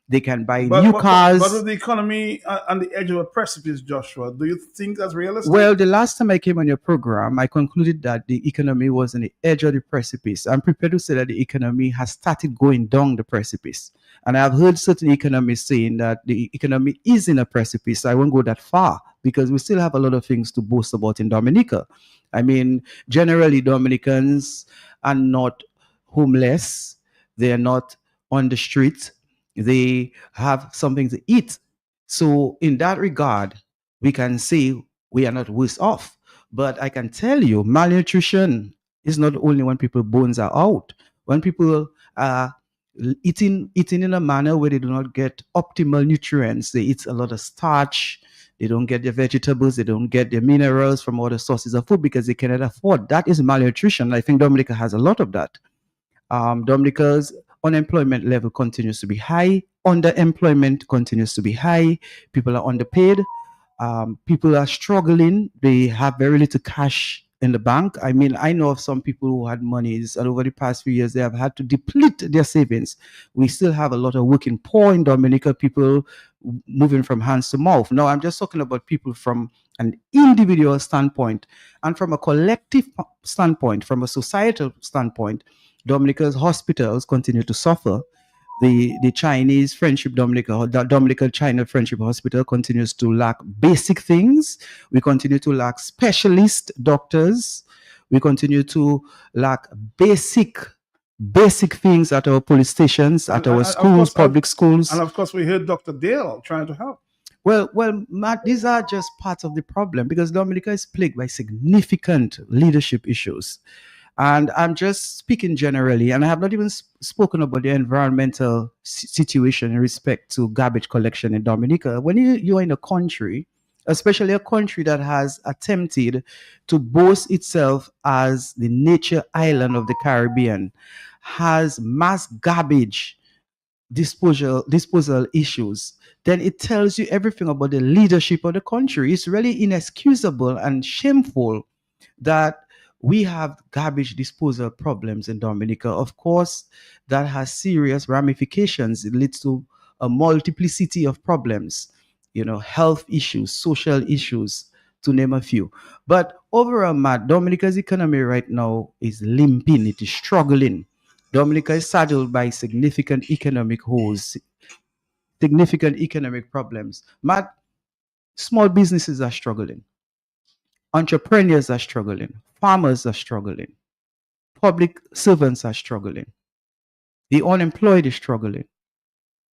They can buy new But cars. with the economy on the edge of a precipice, Joshua, do you think that's realistic? Well, the last time I came on your program, I concluded that the economy was on the edge of the precipice. I'm prepared to say that the economy has started going down the precipice. And I've heard certain economists saying that the economy is in a precipice. I won't go that far because we still have a lot of things to boast about in Dominica. I mean, generally, Dominicans are not homeless, they are not on the street, they have something to eat. So, in that regard, we can say we are not worse off. But I can tell you, malnutrition is not only when people bones are out, when people are eating in a manner where they do not get optimal nutrients. They eat a lot of starch. They don't get their vegetables. They don't get their minerals from other sources of food because they cannot afford. That is malnutrition. I think Dominica has a lot of that. Dominica's unemployment level continues to be high. Underemployment continues to be high. People are underpaid. People are struggling. They have very little cash in the bank. I mean, I know of some people who had monies, and over the past few years, they have had to deplete their savings. We still have a lot of working poor in Dominica, people moving from hands to mouth. Now, I'm just talking about people from an individual standpoint and from a collective standpoint, from a societal standpoint. Dominica's hospitals continue to suffer. The Chinese Friendship Dominica, or the Dominica China Friendship Hospital continues to lack basic things. We continue to lack specialist doctors. We continue to lack basic things at our police stations, at our schools, public schools. And of course, we heard Dr. Dale trying to help. Well, Matt, these are just parts of the problem because Dominica is plagued by significant leadership issues. And I'm just speaking generally, and I have not even spoken about the environmental situation in respect to garbage collection in Dominica. When you are in a country, especially a country that has attempted to boast itself as the nature island of the Caribbean, has mass garbage disposal issues, then it tells you everything about the leadership of the country. It's really inexcusable and shameful that we have garbage disposal problems in Dominica. Of course, that has serious ramifications. It leads to a multiplicity of problems, health issues, social issues, to name a few. But overall, Matt, Dominica's economy right now is limping, it is struggling. Dominica is saddled by significant economic holes, significant economic problems. Matt, small businesses are struggling. Entrepreneurs are struggling. Farmers are struggling. Public servants are struggling. The unemployed is struggling.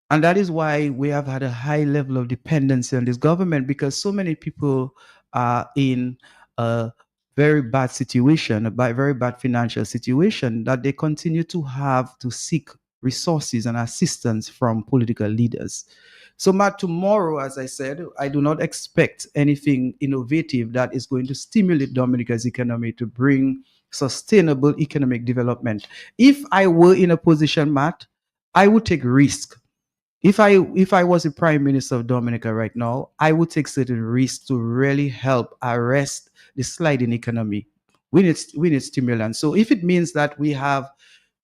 And that is why we have had a high level of dependency on this government because so many people are in a very bad situation, a very bad financial situation, that they continue to have to seek resources and assistance from political leaders. So, Matt, tomorrow, as I said, I do not expect anything innovative that is going to stimulate Dominica's economy to bring sustainable economic development. If I were in a position, Matt, I would take risk. If I was the prime minister of Dominica right now, I would take certain risks to really help arrest the sliding economy. We need stimulants. So if it means that we have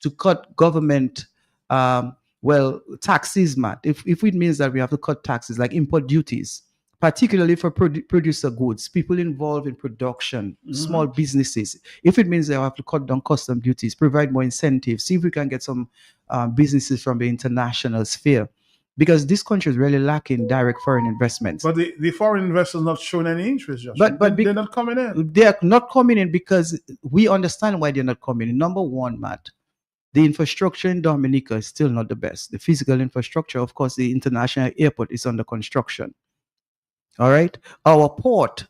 to cut government taxes, Matt, if it means that we have to cut taxes like import duties, particularly for producer goods, people involved in production, small businesses. If it means they have to cut down custom duties, provide more incentives, see if we can get some businesses from the international sphere. because this country is really lacking direct foreign investments. But the foreign investors not showing any interest, Joshua. But They're not coming in. They are not coming in because we understand why they're not coming in. Number one, Matt, the infrastructure in Dominica is still not the best. The physical infrastructure, of course, the international airport is under construction. All right. Our port,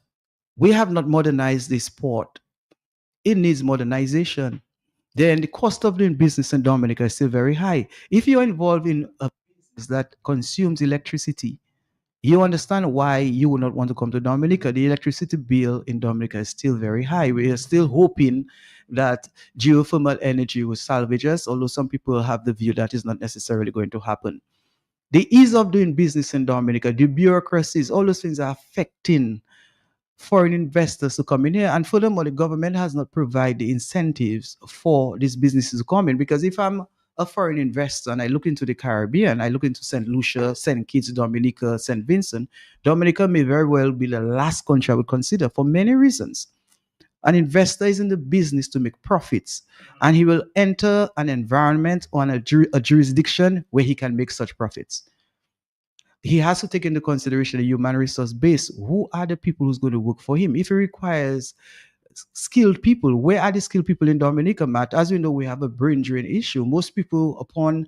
we have not modernized this port. It needs modernization. Then the cost of doing business in Dominica is still very high. If you're involved in a business that consumes electricity, you understand why you would not want to come to Dominica. The electricity bill in Dominica is still very high. We are still hoping that geothermal energy will salvage us, although some people have the view that is not necessarily going to happen. The ease of doing business in Dominica, the bureaucracies, all those things are affecting foreign investors to come in here. And furthermore, the government has not provided the incentives for these businesses to come in. Because if I'm a foreign investor and I look into the Caribbean, I look into St. Lucia, St. Kitts, Dominica, St. Vincent, Dominica may very well be the last country I would consider for many reasons. An investor is in the business to make profits, and he will enter an environment or a jurisdiction where he can make such profits. He has to take into consideration the human resource base. Who are the people who's going to work for him? If he requires skilled people, where are the skilled people in Dominica, Matt? As we know, we have a brain drain issue. Most people, upon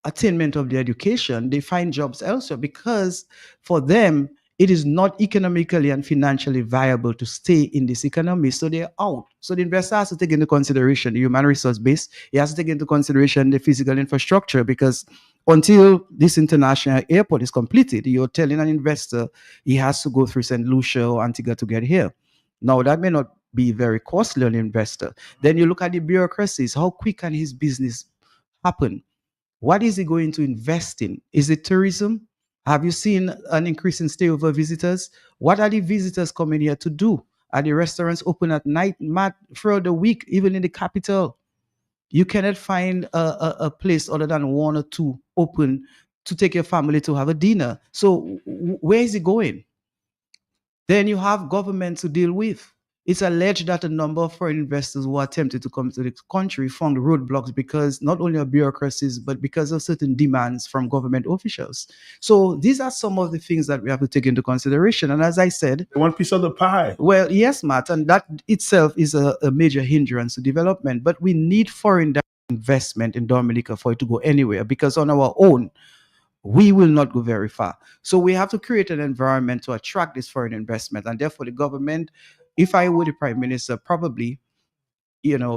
attainment of their education, they find jobs elsewhere because for them, it is not economically and financially viable to stay in this economy. So they're out. So the investor has to take into consideration the human resource base. He has to take into consideration the physical infrastructure, because until this international airport is completed, you're telling an investor he has to go through St. Lucia or Antigua to get here. Now, that may not be very costly on the investor. Then you look at the bureaucracies. How quick can his business happen? What is he going to invest in? Is it tourism? Have you seen an increase in stayover visitors? What are the visitors coming here to do? Are the restaurants open at night, Matt, throughout the week, even in the capital? You cannot find a place other than one or two open to take your family to have a dinner. So where is it going? Then you have government to deal with. It's alleged that a number of foreign investors who attempted to come to the country found roadblocks because not only of bureaucracies, but because of certain demands from government officials. So these are some of the things that we have to take into consideration. And as I said, one piece of the pie. Well, yes, Matt, and that itself is a major hindrance to development. But we need foreign investment in Dominica for it to go anywhere, because on our own, we will not go very far. So we have to create an environment to attract this foreign investment. And therefore, the government, if I were the prime minister, probably,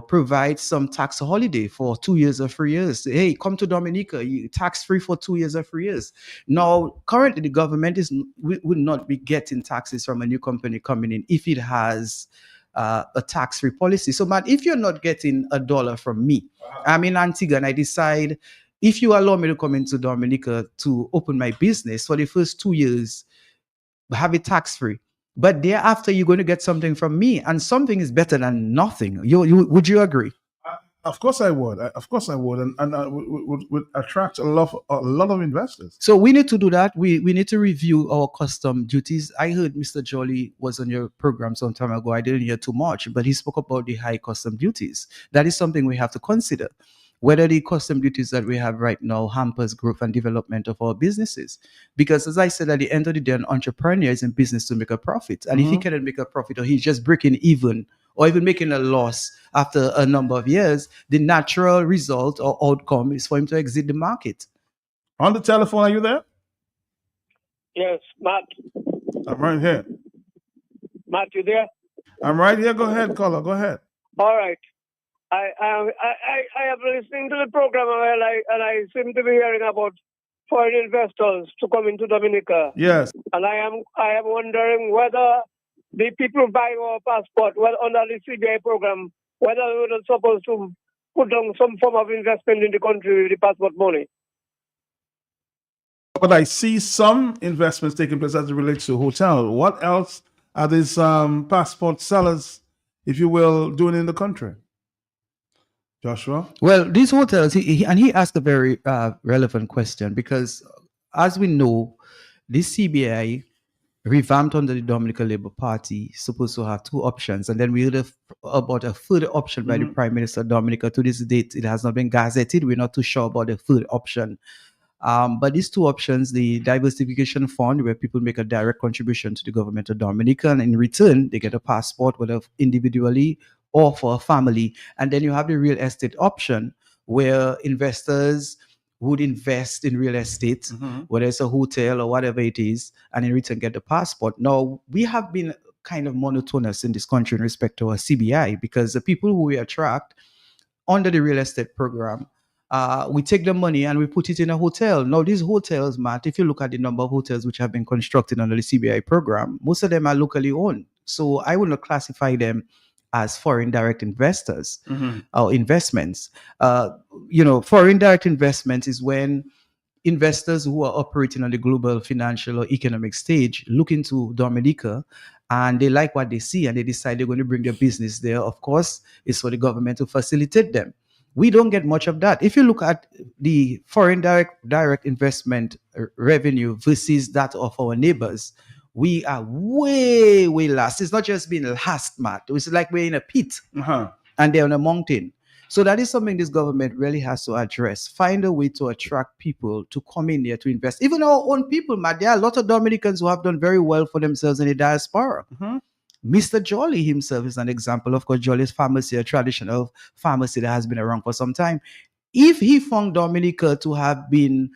provide some tax holiday for 2 years or 3 years. Hey, come to Dominica, you tax free for 2 years or 3 years. Now, currently, the government would not be getting taxes from a new company coming in if it has a tax-free policy. So, Matt, if you're not getting $1 from me, I'm in Antigua and I decide, if you allow me to come into Dominica to open my business for the first 2 years, have it tax-free. But thereafter, you're going to get something from me, and something is better than nothing. Would you agree? Of course I would. Of course I would, and would attract a lot of investors. So we need to do that. We need to review our custom duties. I heard Mr. Jolly was on your program some time ago. I didn't hear too much, but he spoke about the high custom duties. That is something we have to consider. Whether the custom duties that we have right now hampers growth and development of our businesses. Because as I said, at the end of the day, an entrepreneur is in business to make a profit. And if he cannot make a profit, or he's just breaking even, or even making a loss after a number of years, the natural result or outcome is for him to exit the market. On the telephone, are you there? Yes, Matt. I'm right here. Matt, you there? I'm right here. Go ahead, caller. Go ahead. All right. I have listening to the program and I seem to be hearing about foreign investors to come into Dominica. Yes. And I am wondering whether the people buying our passport, well, under the CBI program, whether we're not supposed to put down some form of investment in the country with the passport money. But I see some investments taking place as it relates to hotel. What else are these passport sellers, if you will, doing in the country? Joshua? Well, these hotels, he asked a very relevant question, because as we know, this CBI revamped under the Dominican Labour Party supposed to have two options, and then we heard about a third option by the Prime Minister of Dominica. To this date, it has not been gazetted. We're not too sure about the third option. But these two options, the diversification fund, where people make a direct contribution to the government of Dominica, and in return, they get a passport, whether individually or for a family. And then you have the real estate option, where investors would invest in real estate, whether it's a hotel or whatever it is, and in return get the passport. Now, we have been kind of monotonous in this country in respect to our CBI, because the people who we attract under the real estate program, we take the money and we put it in a hotel. Now, these hotels, Matt, if you look at the number of hotels which have been constructed under the CBI program, most of them are locally owned. So I would not classify them as foreign direct investors or investments. Foreign direct investments is when investors who are operating on the global financial or economic stage look into Dominica and they like what they see and they decide they're going to bring their business there. Of course, it's for the government to facilitate them. We don't get much of that. If you look at the foreign direct investment revenue versus that of our neighbors, we are way, way last. It's not just being last, Matt. It's like we're in a pit and they're on a mountain. So that is something this government really has to address. Find a way to attract people to come in there to invest. Even our own people, Matt. There are a lot of Dominicans who have done very well for themselves in the diaspora. Mr. Jolly himself is an example. Of course, Jolly's pharmacy, a traditional pharmacy that has been around for some time. If he found Dominica to have been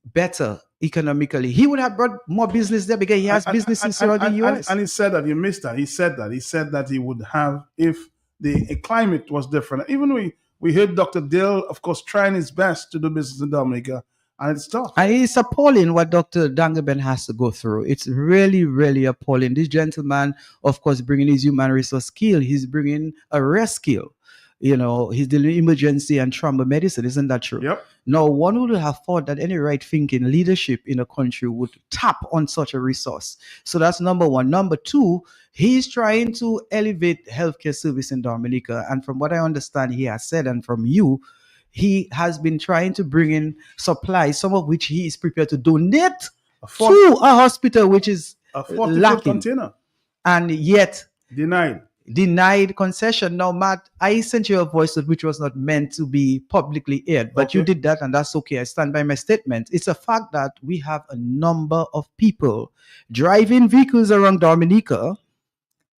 better economically, he would have brought more business there because he has businesses throughout the US. And he said that, you missed that. He said that he would have, if the climate was different. Even we heard Dr. Dill, of course, trying his best to do business in Dominica, and it's tough. And it's appalling what Dr. Dangleben has to go through. It's really, really appalling. This gentleman, of course, bringing his human resource skill, he's bringing a rare skill. He's dealing emergency and trauma medicine. Isn't that true? Yep. Now, one would have thought that any right-thinking leadership in a country would tap on such a resource. So that's number one. Number two, he's trying to elevate healthcare service in Dominica. And from what I understand, he has said, and from you, he has been trying to bring in supplies, some of which he is prepared to donate to a hospital, which is a 40-foot lacking. container. And yet denied concession. Now, Matt, I sent you a voice note which was not meant to be publicly aired, but you did that, and that's okay. I stand by my statement. It's a fact that we have a number of people driving vehicles around Dominica.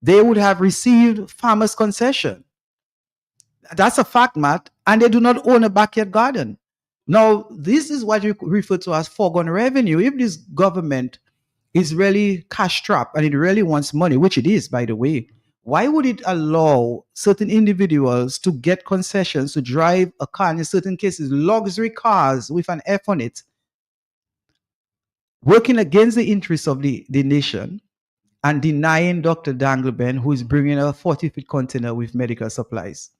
They would have received farmers' concession. That's a fact, Matt, and they do not own a backyard garden. Now, this is what you refer to as foregone revenue. If this government is really cash-strapped and it really wants money, which it is, by the way, why would it allow certain individuals to get concessions to drive a car, in certain cases, luxury cars with an F on it, working against the interests of the nation and denying Dr. Dangleben, who is bringing a 40-foot container with medical supplies?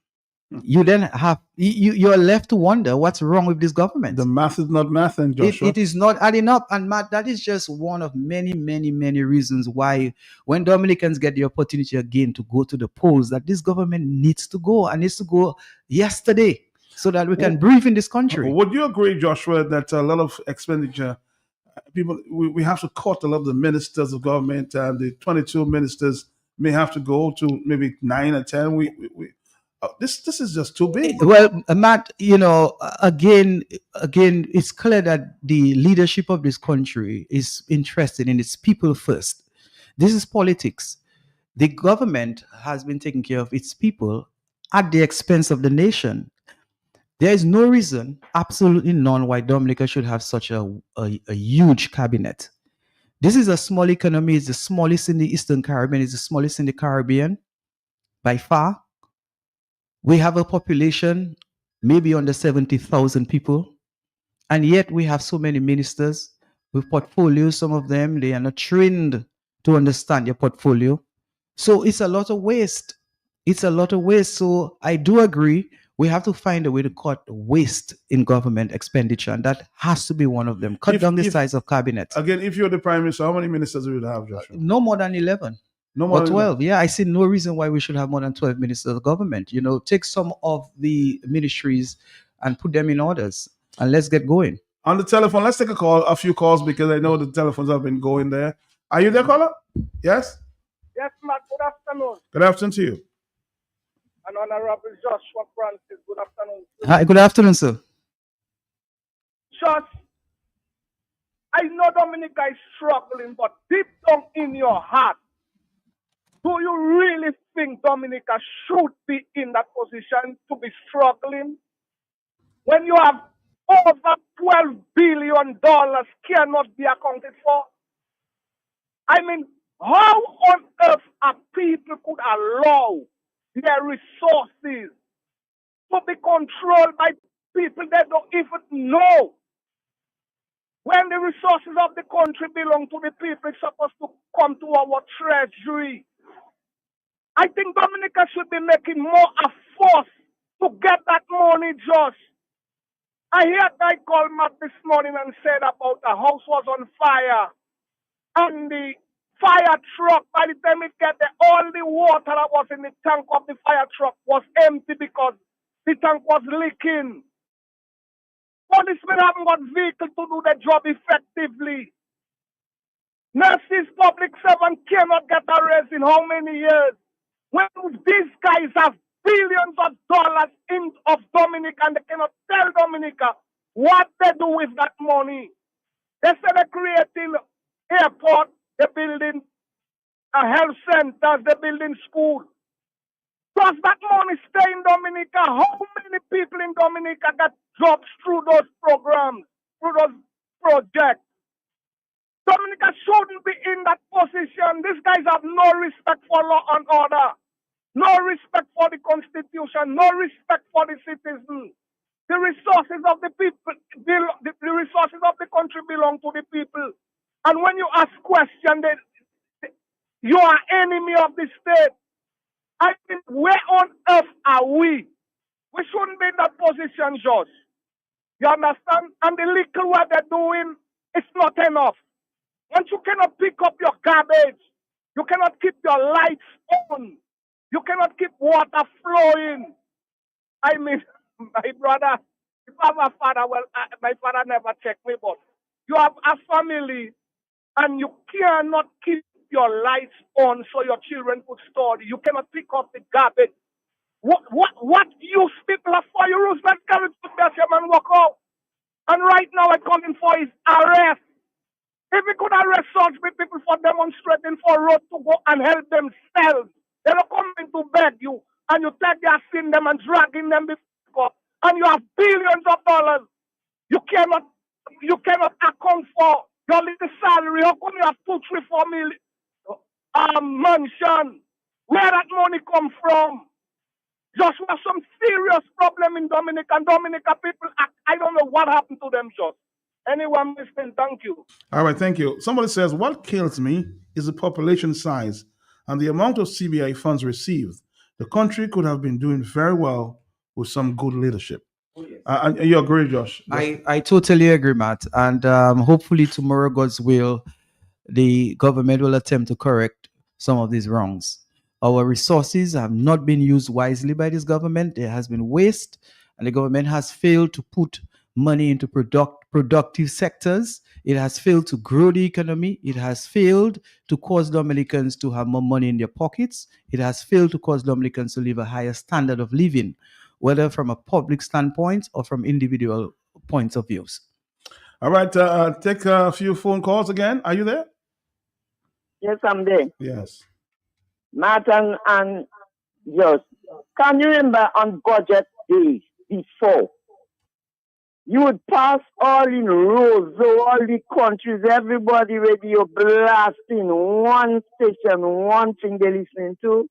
You then have, you're left to wonder what's wrong with this government. The math is not mathing, Joshua. It is not adding up. And Matt, that is just one of many, many, many reasons why when Dominicans get the opportunity again to go to the polls, that this government needs to go and needs to go yesterday so that we can breathe in this country. Would you agree, Joshua, that a lot of expenditure, we have to cut a lot of the ministers of government, and the 22 ministers may have to go to maybe 9 or 10. This is just too big. Well, Matt, again, it's clear that the leadership of this country is interested in its people first. This is politics. The government has been taking care of its people at the expense of the nation. There is no reason, absolutely none, why Dominica should have such a huge cabinet. This is a small economy. It's the smallest in the Eastern Caribbean. It's the smallest in the Caribbean by far. We have a population maybe under 70,000 people, and yet we have so many ministers with portfolios. Some of them, they are not trained to understand your portfolio. So it's a lot of waste. So I do agree, we have to find a way to cut waste in government expenditure, and that has to be one of them. Cut down the size of cabinet. Again, if you're the prime minister, how many ministers would you have, Joshua? No more than 11. No more or than 12. Yeah, I see no reason why we should have more than 12 ministers of government. Take some of the ministries and put them in orders, and let's get going. On the telephone, let's take a few calls, because I know the telephones have been going there. Are you there, caller? Yes? Yes, Matt. Good afternoon. Good afternoon to you. And Honorable Joshua Francis, good afternoon. Hi, good afternoon, sir. Just I know Dominica is struggling, but deep down in your heart, do you really think Dominica should be in that position to be struggling? When you have over $12 billion cannot be accounted for? I mean, how on earth are people could allow their resources to be controlled by people they don't even know? When the resources of the country belong to the people, it's supposed to come to our treasury. I think Dominica should be making more a force to get that money, Josh. I heard a guy call Matt this morning and said about the house was on fire. And the fire truck, by the time it got there, all the water that was in the tank of the fire truck was empty because the tank was leaking. Policemen haven't got vehicle to do the job effectively. Nurses, public servants cannot get a raise in how many years? When these guys have billions of dollars of Dominica and they cannot tell Dominica what they do with that money. They say they're creating airport, they're building health centers, they're building schools. Does that money stay in Dominica? How many people in Dominica got jobs through those programs, through those projects? Dominica shouldn't be in that position. These guys have no respect for law and order, no respect for the Constitution, no respect for the citizens. The resources of the people, the resources of the country belong to the people. And when you ask questions, you are enemy of the state. I mean, where on earth are we? We shouldn't be in that position, Josh. You understand? And the little what they're doing, it's not enough. Once you cannot pick up your garbage, you cannot keep your lights on, you cannot keep water flowing. I mean, my brother, if I have a father, well, my father never checked me, but you have a family and you cannot keep your lights on so your children could study. You cannot pick up the garbage. What use people are for? You Roosevelt carried to your man walk out. And right now I'm calling for his arrest. If we could arrest such people for demonstrating for road to go and help themselves, they're not coming to beg you, and you take their sin them and dragging them before, and you have billions of dollars. You cannot account for your little salary. How come you have 2, 3, 4 million mansion? Where that money come from? Just have some serious problem in Dominica. And Dominica people, I don't know what happened to them, just. Anyone listening, thank you. All right, thank you. Somebody says, what kills me is the population size and the amount of CBI funds received. The country could have been doing very well with some good leadership. And you agree, Josh? I totally agree, Matt. And hopefully tomorrow, God's will, the government will attempt to correct some of these wrongs. Our resources have not been used wisely by this government. There has been waste, and the government has failed to put money into productive sectors. It has failed to grow the economy. It has failed to cause Dominicans to have more money in their pockets. It has failed to cause Dominicans to live a higher standard of living, whether from a public standpoint or from individual points of views. All right, take a few phone calls again. Are you there? Yes, I'm there. Yes. Matt and Josh, can you remember on budget days before? You would pass all in rows, so all the countries, everybody radio blasting one station, one thing they're listening to.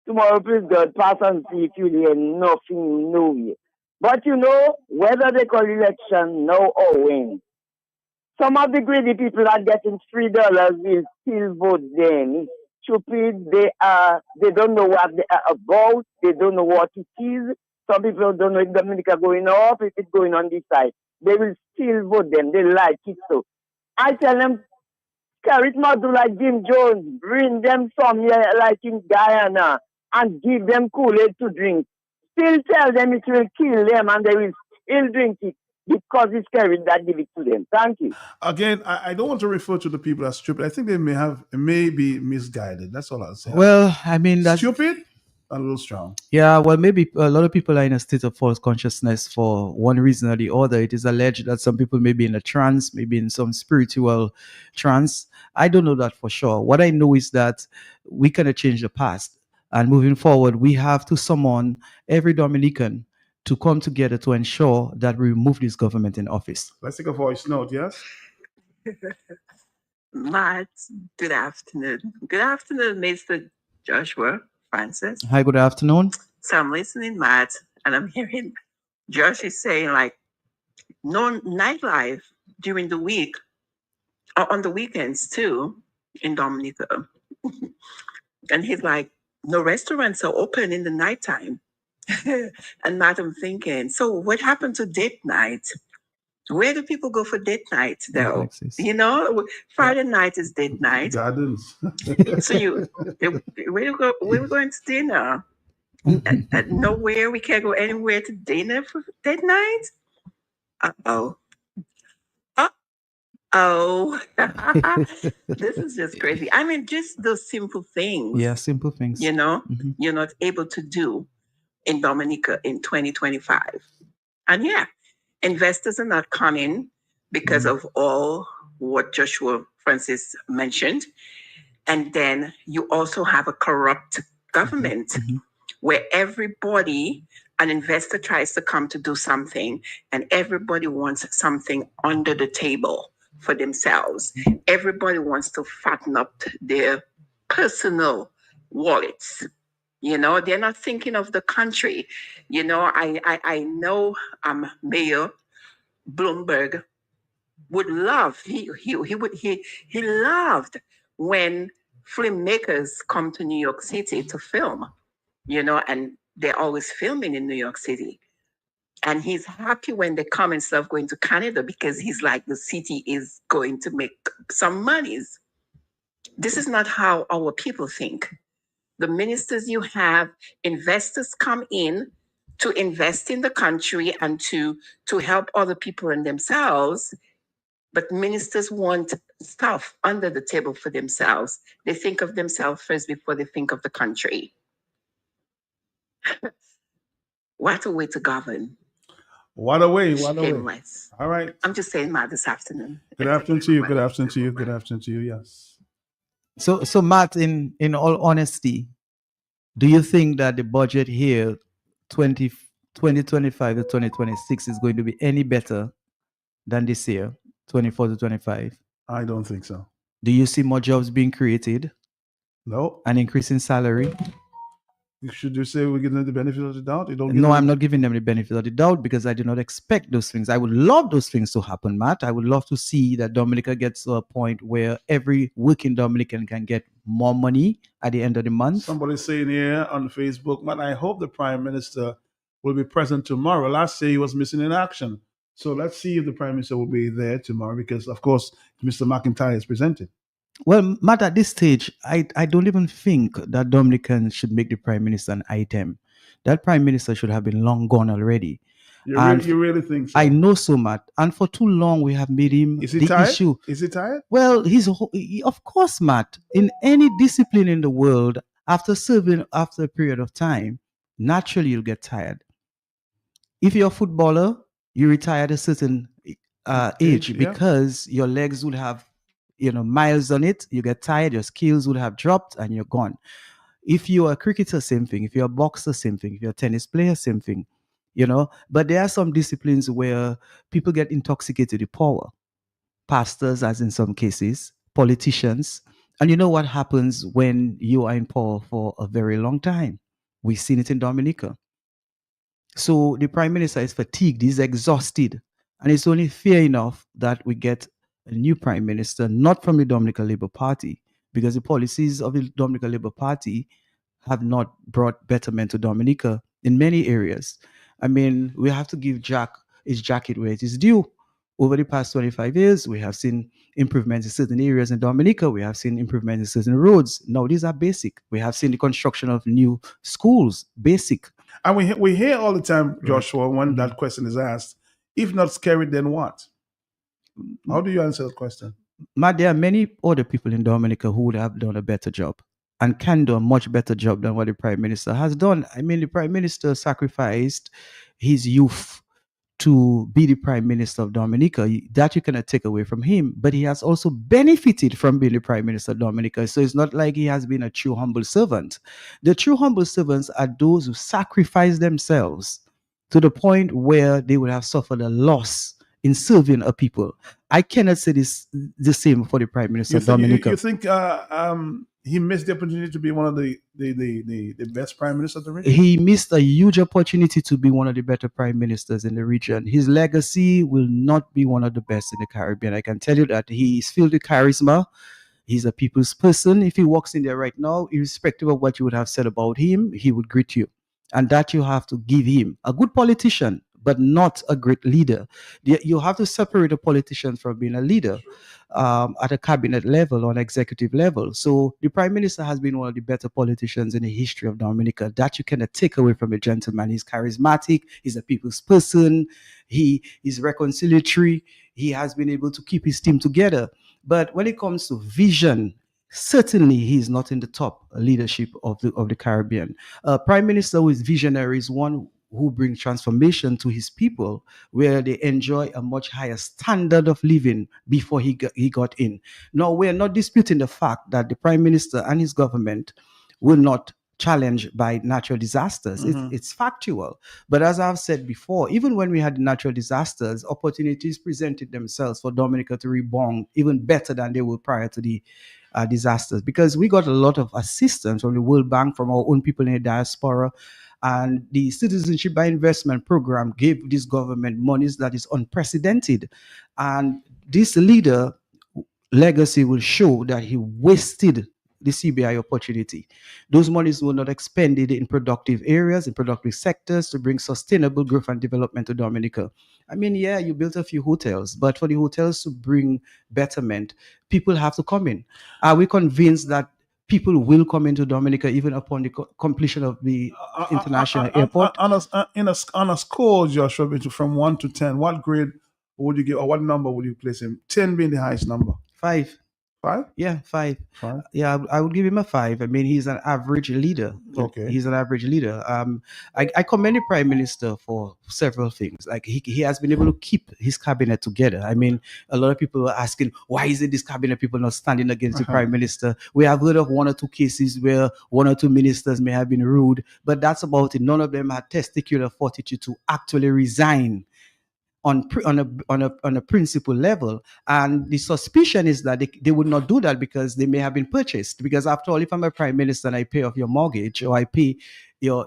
Tomorrow, please God, pass and see if you hear nothing nowhere. But you know, whether they call election now or when, some of the greedy people are getting $3 will still vote them. It's stupid. They don't know what they are about. They don't know what it is. Some people don't know if Dominica going up, if it's going on this side. They will still vote them. They like it so. I tell them, carry it more like Jim Jones. Bring them some here like in Guyana and give them Kool-Aid to drink. Still tell them it will kill them and they will still drink it because it's carried that give it to them. Thank you. Again, I don't want to refer to the people as stupid. I think they may be misguided. That's all I'll say. Well, I mean, that's stupid. a little strong. Yeah, well, maybe a lot of people are in a state of false consciousness for one reason or the other. It is alleged that some people may be in a trance, maybe in some spiritual trance. I don't know that for sure. What I know is that we cannot change the past. And moving forward, we have to summon every Dominican to come together to ensure that we remove this government in office. Let's take a voice note, yes? Matt, good afternoon. Good afternoon, Mr. Joshua Francis. Hi, good afternoon. So I'm listening, Matt, and I'm hearing Josh is saying like no nightlife during the week or on the weekends too in Dominica. And he's like, no restaurants are open in the nighttime. And Matt, I'm thinking, so what happened to date night? Where do people go for date night though? You know, Friday night is date night. Gardens. So where we going to dinner? Nowhere, we can't go anywhere to dinner for date night? Uh-oh. Uh-oh. This is just crazy. I mean, just those simple things. Yeah, simple things. You know, you're not able to do in Dominica in 2025. And yeah, investors are not coming because of all what Joshua Francis mentioned. And then you also have a corrupt government where everybody, an investor tries to come to do something and everybody wants something under the table for themselves. Everybody wants to fatten up their personal wallets. You know, they're not thinking of the country. You know, I know Mayor Bloomberg would love, he loved when filmmakers come to New York City to film, you know, and they're always filming in New York City. And he's happy when they come instead of going to Canada because he's like, the city is going to make some monies. This is not how our people think. The ministers you have, investors come in to invest in the country and to help other people and themselves. But ministers want stuff under the table for themselves. They think of themselves first before they think of the country. What a way to govern. What a way, what a way. Shameless. All right. I'm just saying that this afternoon. Good afternoon to you, good afternoon to you, good afternoon to you, yes. So Matt, in all honesty, do you think that the budget here, 2025 to 2026, is going to be any better than this year, 24 to 25? I don't think so. Do you see more jobs being created? No. An increase in salary? Should you say we're giving them the benefit of the doubt? You don't give No, them- I'm not giving them the benefit of the doubt because I do not expect those things. I would love those things to happen, Matt. I would love to see that Dominica gets to a point where every working Dominican can get more money at the end of the month. Somebody's saying here on Facebook, man, I hope the Prime Minister will be present tomorrow. Last year he was missing in action. So let's see if the Prime Minister will be there tomorrow because, of course, Mr. McIntyre is presented. Well, Matt, at this stage, I don't even think that Dominicans should make the Prime Minister an item. That Prime Minister should have been long gone already. You And really think so? I know so, Matt. And for too long, we have made him Is he the tired? issue. Is he tired? Well, of course, Matt. In any discipline in the world, after serving after a period of time, naturally you'll get tired. If you're a footballer, you retire at a certain age yeah. because your legs would have, miles on it. You get tired, your skills would have dropped, and you're gone. If you're a cricketer, same thing. If you're a boxer, same thing. If you're a tennis player, same thing. But there are some disciplines where people get intoxicated with power. Pastors, as in some cases, politicians. And you know what happens when you are in power for a very long time? We've seen it in Dominica. So the Prime Minister is fatigued, he's exhausted. And it's only fair enough that we get a new Prime Minister, not from the Dominican Labour Party, because the policies of the Dominican Labour Party have not brought betterment to Dominica in many areas. I mean, we have to give Jack his jacket where it is due. Over the past 25 years, we have seen improvements in certain areas in Dominica. We have seen improvements in certain roads. Now, these are basic. We have seen the construction of new schools, basic. And we hear all the time, Joshua, when that question is asked, if not scary, then what? How do you answer that question? Matt, there are many other people in Dominica who would have done a better job. and can do a much better job than what the Prime Minister has done. I mean, the Prime Minister sacrificed his youth to be the Prime Minister of Dominica. That you cannot take away from him. But he has also benefited from being the Prime Minister of Dominica. So it's not like he has been a true humble servant. The true humble servants are those who sacrifice themselves to the point where they would have suffered a loss in serving a people. I cannot say this the same for the Prime Minister You of think Dominica. you think he missed the opportunity to be one of the best prime ministers of the region? He missed a huge opportunity to be one of the better prime ministers in the region. His legacy will not be one of the best in the Caribbean. I can tell you that. He's filled with charisma. He's a people's person. If he walks in there right now, irrespective of what you would have said about him, he would greet you. And that you have to give him. A good politician, but not a great leader. You have to separate a politician from being a leader at a cabinet level or an executive level. So the prime minister has been one of the better politicians in the history of Dominica. That you cannot take away from a gentleman. He's charismatic. He's a people's person. He is reconciliatory. He has been able to keep his team together. But when it comes to vision, certainly he's not in the top leadership of the Caribbean. Prime Minister who is visionary is one who brings transformation to his people, where they enjoy a much higher standard of living before he got in. Now, we're not disputing the fact that the Prime Minister and his government will not challenged by natural disasters. It's factual. But as I've said before, even when we had natural disasters, opportunities presented themselves for Dominica to rebound even better than they were prior to the disasters, because we got a lot of assistance from the World Bank, from our own people in the diaspora. And the Citizenship by Investment program gave this government monies that is unprecedented. And this leader legacy will show that he wasted the CBI opportunity. Those monies were not expended in productive areas, in productive sectors to bring sustainable growth and development to Dominica. I mean, yeah, you built a few hotels, but for the hotels to bring betterment, people have to come in. Are we convinced that people will come into Dominica even upon the completion of the international airport? On a score, Joshua, from 1 to 10, what grade would you give, or what number would you place him? 10 being the highest number. 5. 5? Yeah, 5. 5? Yeah, I would give him a 5. I mean, he's an average leader. Okay. He's an average leader. I commend the Prime Minister for several things. Like he has been able to keep his cabinet together. I mean, a lot of people are asking, why is it this cabinet people not standing against the Prime Minister? We have heard of 1 or 2 cases where 1 or 2 ministers may have been rude, but that's about it. None of them had testicular fortitude to actually resign on a principle level. And the suspicion is that they would not do that because they may have been purchased. Because after all, if I'm a prime minister and I pay off your mortgage, or I pay your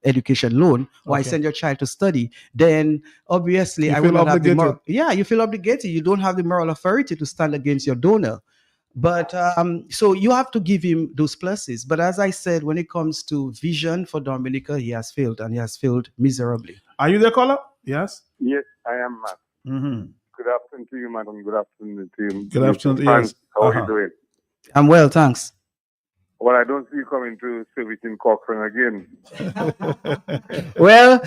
education loan, or I send your child to study, then obviously I will not have the moral. Yeah, you feel obligated. You don't have the moral authority to stand against your donor. But so you have to give him those pluses. But as I said, when it comes to vision for Dominica, he has failed, and he has failed miserably. Are you there, caller? Yes. Yes, I am, Matt. Mm-hmm. Good afternoon to you, madam. Good afternoon to you. Good afternoon. Frank, Yes. how are you doing? I'm well, thanks. Well, I don't see you coming to service in Cochrane again. Well,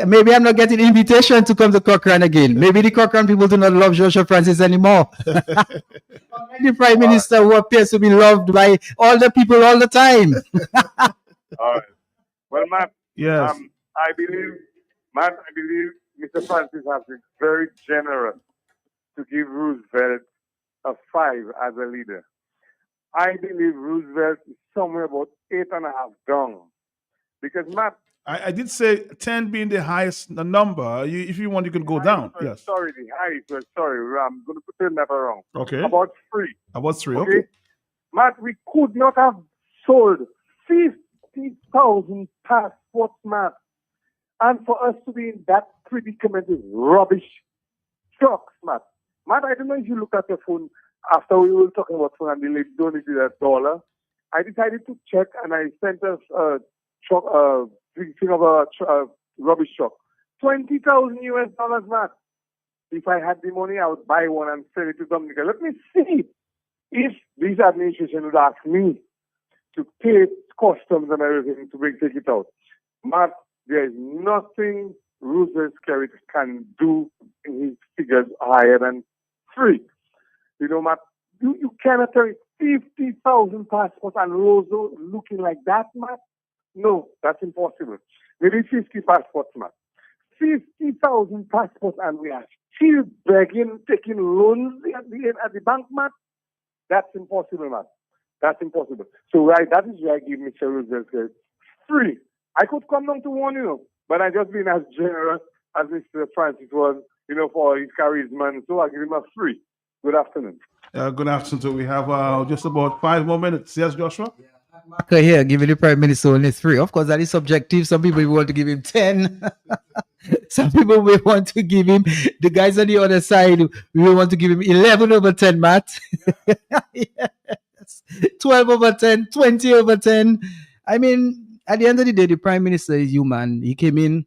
maybe I'm not getting invitation to come to Cochrane again. Maybe the Cochrane people do not love Joshua Francis anymore. The Prime Minister who appears to be loved by all the people all the time. All right. Well, Matt, yes. I believe Mr. Francis has been very generous to give Roosevelt a 5 as a leader. I believe Roosevelt is somewhere about 8.5 down. Because, Matt, I did say 10 being the highest number. If you want, you can go down. Yes. Sorry, the highest. Well, sorry, I'm going to turn that around. Okay. About 3. About 3, okay. Matt, we could not have sold 50,000 passports, Matt. And for us to be in that predicament is rubbish. Trucks, Matt. Matt, I don't know if you look at your phone after we were talking about phone and the lady donated $1. I decided to check and I sent us a truck, thing of a rubbish truck. $20,000, Matt. If I had the money, I would buy one and send it to Dominica. Let me see if this administration would ask me to pay customs and everything to take it out. Matt, there is nothing Roosevelt can do in his figures higher than 3. You know, Matt, you cannot tell it. 50,000 passports and Roseau looking like that, man? No, that's impossible. Maybe 50 passports, man. 50,000 passports and we are still begging, taking loans at the bank, man? That's impossible, man. That's impossible. So, right, that is why I give Mr. Roosevelt free. I could come down to one, but I just been as generous as Mr. Francis was, for his charisma, and so I give him a free. Good afternoon. Good afternoon. We have just about 5 more minutes. Yes, Joshua? Okay, here, giving the Prime Minister only 3. Of course, that is subjective. Some people want to give him 10. Some people may want to give him, the guys on the other side, we will want to give him 11 over 10, Matt. Yes. 12 over 10, 20 over 10. I mean, at the end of the day, the Prime Minister is human. He came in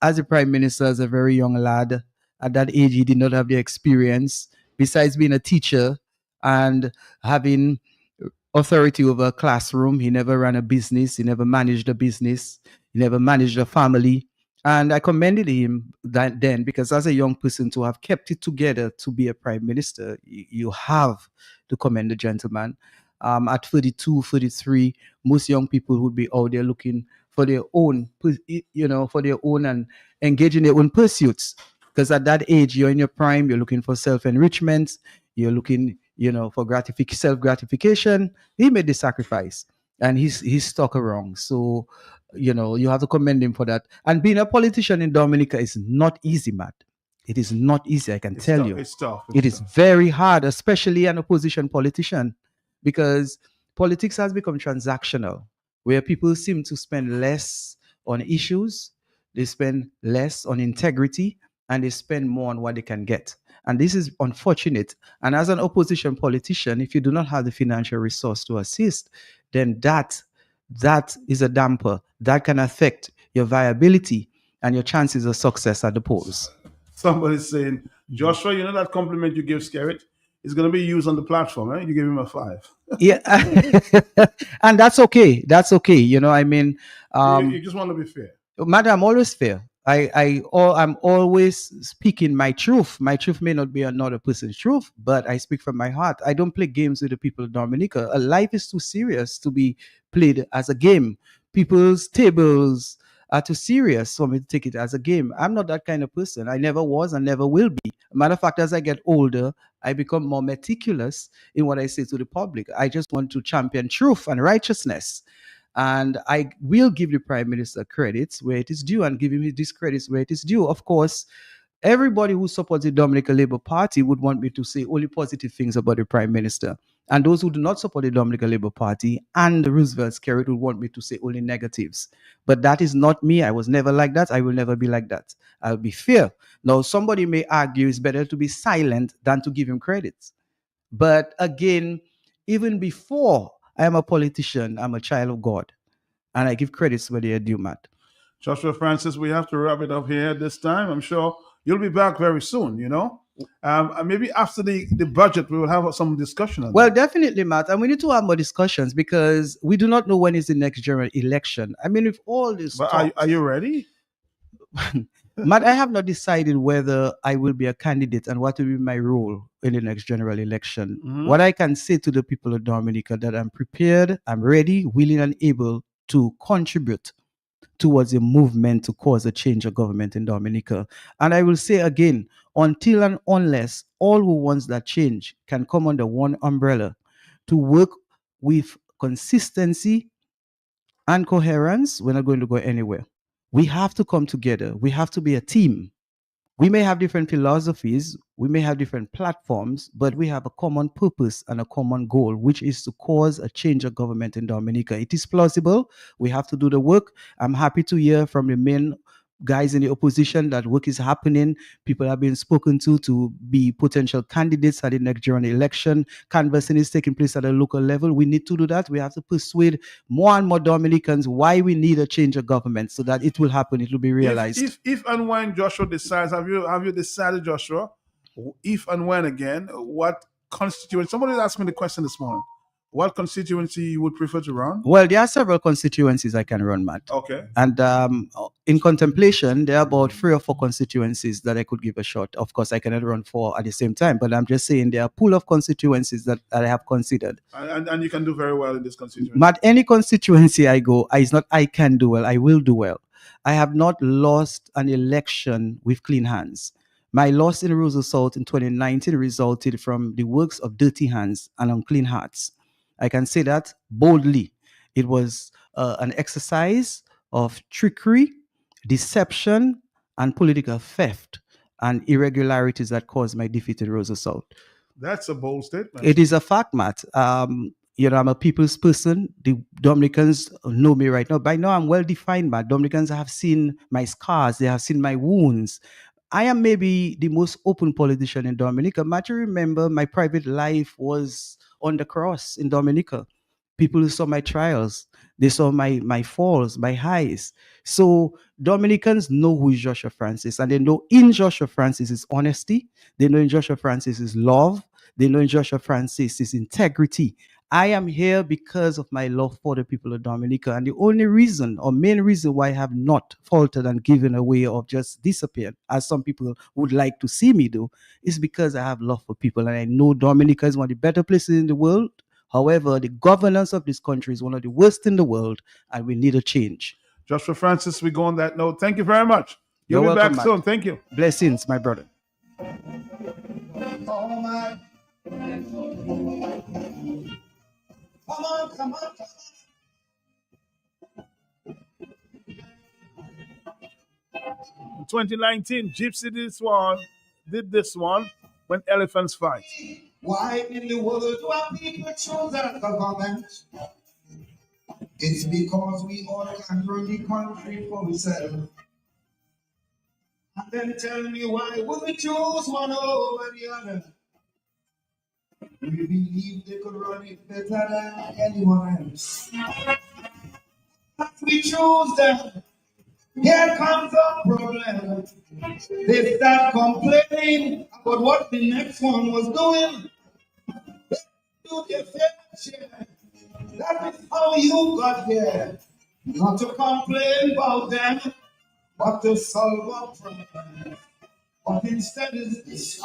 as a Prime Minister as a very young lad. At that age, he did not have the experience. Besides being a teacher and having authority over a classroom, he never ran a business. He never managed a business. He never managed a family. And I commended him then because as a young person to have kept it together to be a prime minister, you have to commend the gentleman. At 32, 33, most young people would be out there looking for their own, for their own and engage in their own pursuits. Because at that age, you're in your prime, you're looking for self-enrichment, you're looking, for self-gratification. He made the sacrifice and he's stuck around. So, you have to commend him for that. And being a politician in Dominica is not easy, Matt. It is not easy, I can tell you. It's tough. It is very hard, especially an opposition politician, because politics has become transactional, where people seem to spend less on issues, they spend less on integrity, and they spend more on what they can get. And this is unfortunate. And as an opposition politician, if you do not have the financial resource to assist, then that is a damper that can affect your viability and your chances of success at the polls. Somebody's saying, Joshua, that compliment you give Skerritt is going to be used on the platform, right? You give him a 5. Yeah. And that's okay. That's okay. You just want to be fair. Madam, I'm always fair. I'm always speaking my truth. My truth may not be another person's truth, but I speak from my heart. I don't play games with the people of Dominica. Life is too serious to be played as a game. People's tables are too serious for me to take it as a game. I'm not that kind of person. I never was and never will be. Matter of fact, as I get older, I become more meticulous in what I say to the public. I just want to champion truth and righteousness. And I will give the Prime Minister credits where it is due and give him his discredits where it is due. Of course, everybody who supports the Dominican Labour Party would want me to say only positive things about the Prime Minister. And those who do not support the Dominican Labour Party and the Roosevelt Skerritt would want me to say only negatives. But that is not me. I was never like that. I will never be like that. I'll be fair. Now, somebody may argue it's better to be silent than to give him credits. But again, even before I am a politician, I'm a child of God. And I give credits where they are due, Matt. Joshua Francis, we have to wrap it up here this time. I'm sure you'll be back very soon, maybe after the budget, we will have some discussion on that. Definitely, Matt. And we need to have more discussions because we do not know when is the next general election. I mean, if all this... But are you ready? Matt, I have not decided whether I will be a candidate and what will be my role in the next general election. Mm-hmm. What I can say to the people of Dominica that I'm prepared, I'm ready, willing and able to contribute towards a movement to cause a change of government in Dominica. And I will say again, until and unless all who wants that change can come under one umbrella to work with consistency and coherence, we're not going to go anywhere. We have to come together. We have to be a team. We may have different philosophies, we may have different platforms, but we have a common purpose and a common goal, which is to cause a change of government in Dominica. It is plausible. We have to do the work. I'm happy to hear from the main guys in the opposition that work is happening. People have been spoken to be potential candidates at the next general election. Canvassing is taking place at a local level. We need to do that. We have to persuade more and more Dominicans why we need a change of government so that it will happen. It will be realized. If and when Joshua decides, have you decided, Joshua, if and when again, what constituents, somebody asked me the question this morning, what constituency you would prefer to run? Well, there are several constituencies I can run, Matt. Okay. And in contemplation, there are about 3 or 4 constituencies that I could give a shot. Of course, I cannot run 4 at the same time, but I'm just saying there are a pool of constituencies that I have considered. And you can do very well in this constituency. But any constituency I go, it's not I can do well, I will do well. I have not lost an election with clean hands. My loss in Roseau South in 2019 resulted from the works of dirty hands and unclean hearts. I can say that boldly. It was an exercise of trickery, deception, and political theft and irregularities that caused my defeat in Roseau South. That's a bold statement. It is a fact, Matt. I'm a people's person. The Dominicans know me right now. By now, I'm well defined, Matt. Dominicans have seen my scars. They have seen my wounds. I am maybe the most open politician in Dominica. Matt, you remember my private life was on the cross in Dominica. People who saw my trials, they saw my falls, my highs. So Dominicans know who is Joshua Francis, and they know in Joshua Francis is honesty. They know in Joshua Francis is love. They know in Joshua Francis is integrity. I am here because of my love for the people of Dominica. And the only reason or main reason why I have not faltered and given away or just disappeared, as some people would like to see me do, is because I have love for people. And I know Dominica is one of the better places in the world. However, the governance of this country is one of the worst in the world, and we need a change. Joshua Francis, we go on that note. Thank you very much. You'll You're be welcome, back Matt. soon. Thank you. Blessings, my brother. Oh my. Come on, come on, come In 2019, Gypsy did this one when elephants fight. Why in the world do our people choose our government? It's because we all can run the country for ourselves. And then tell me why would we choose one over the other? We believe they could run it better than anyone else. As we choose them, here comes a problem. They start complaining about what the next one was doing. Do their fair share. That is how you got here. Not to complain about them, but to solve a problem. But instead, it's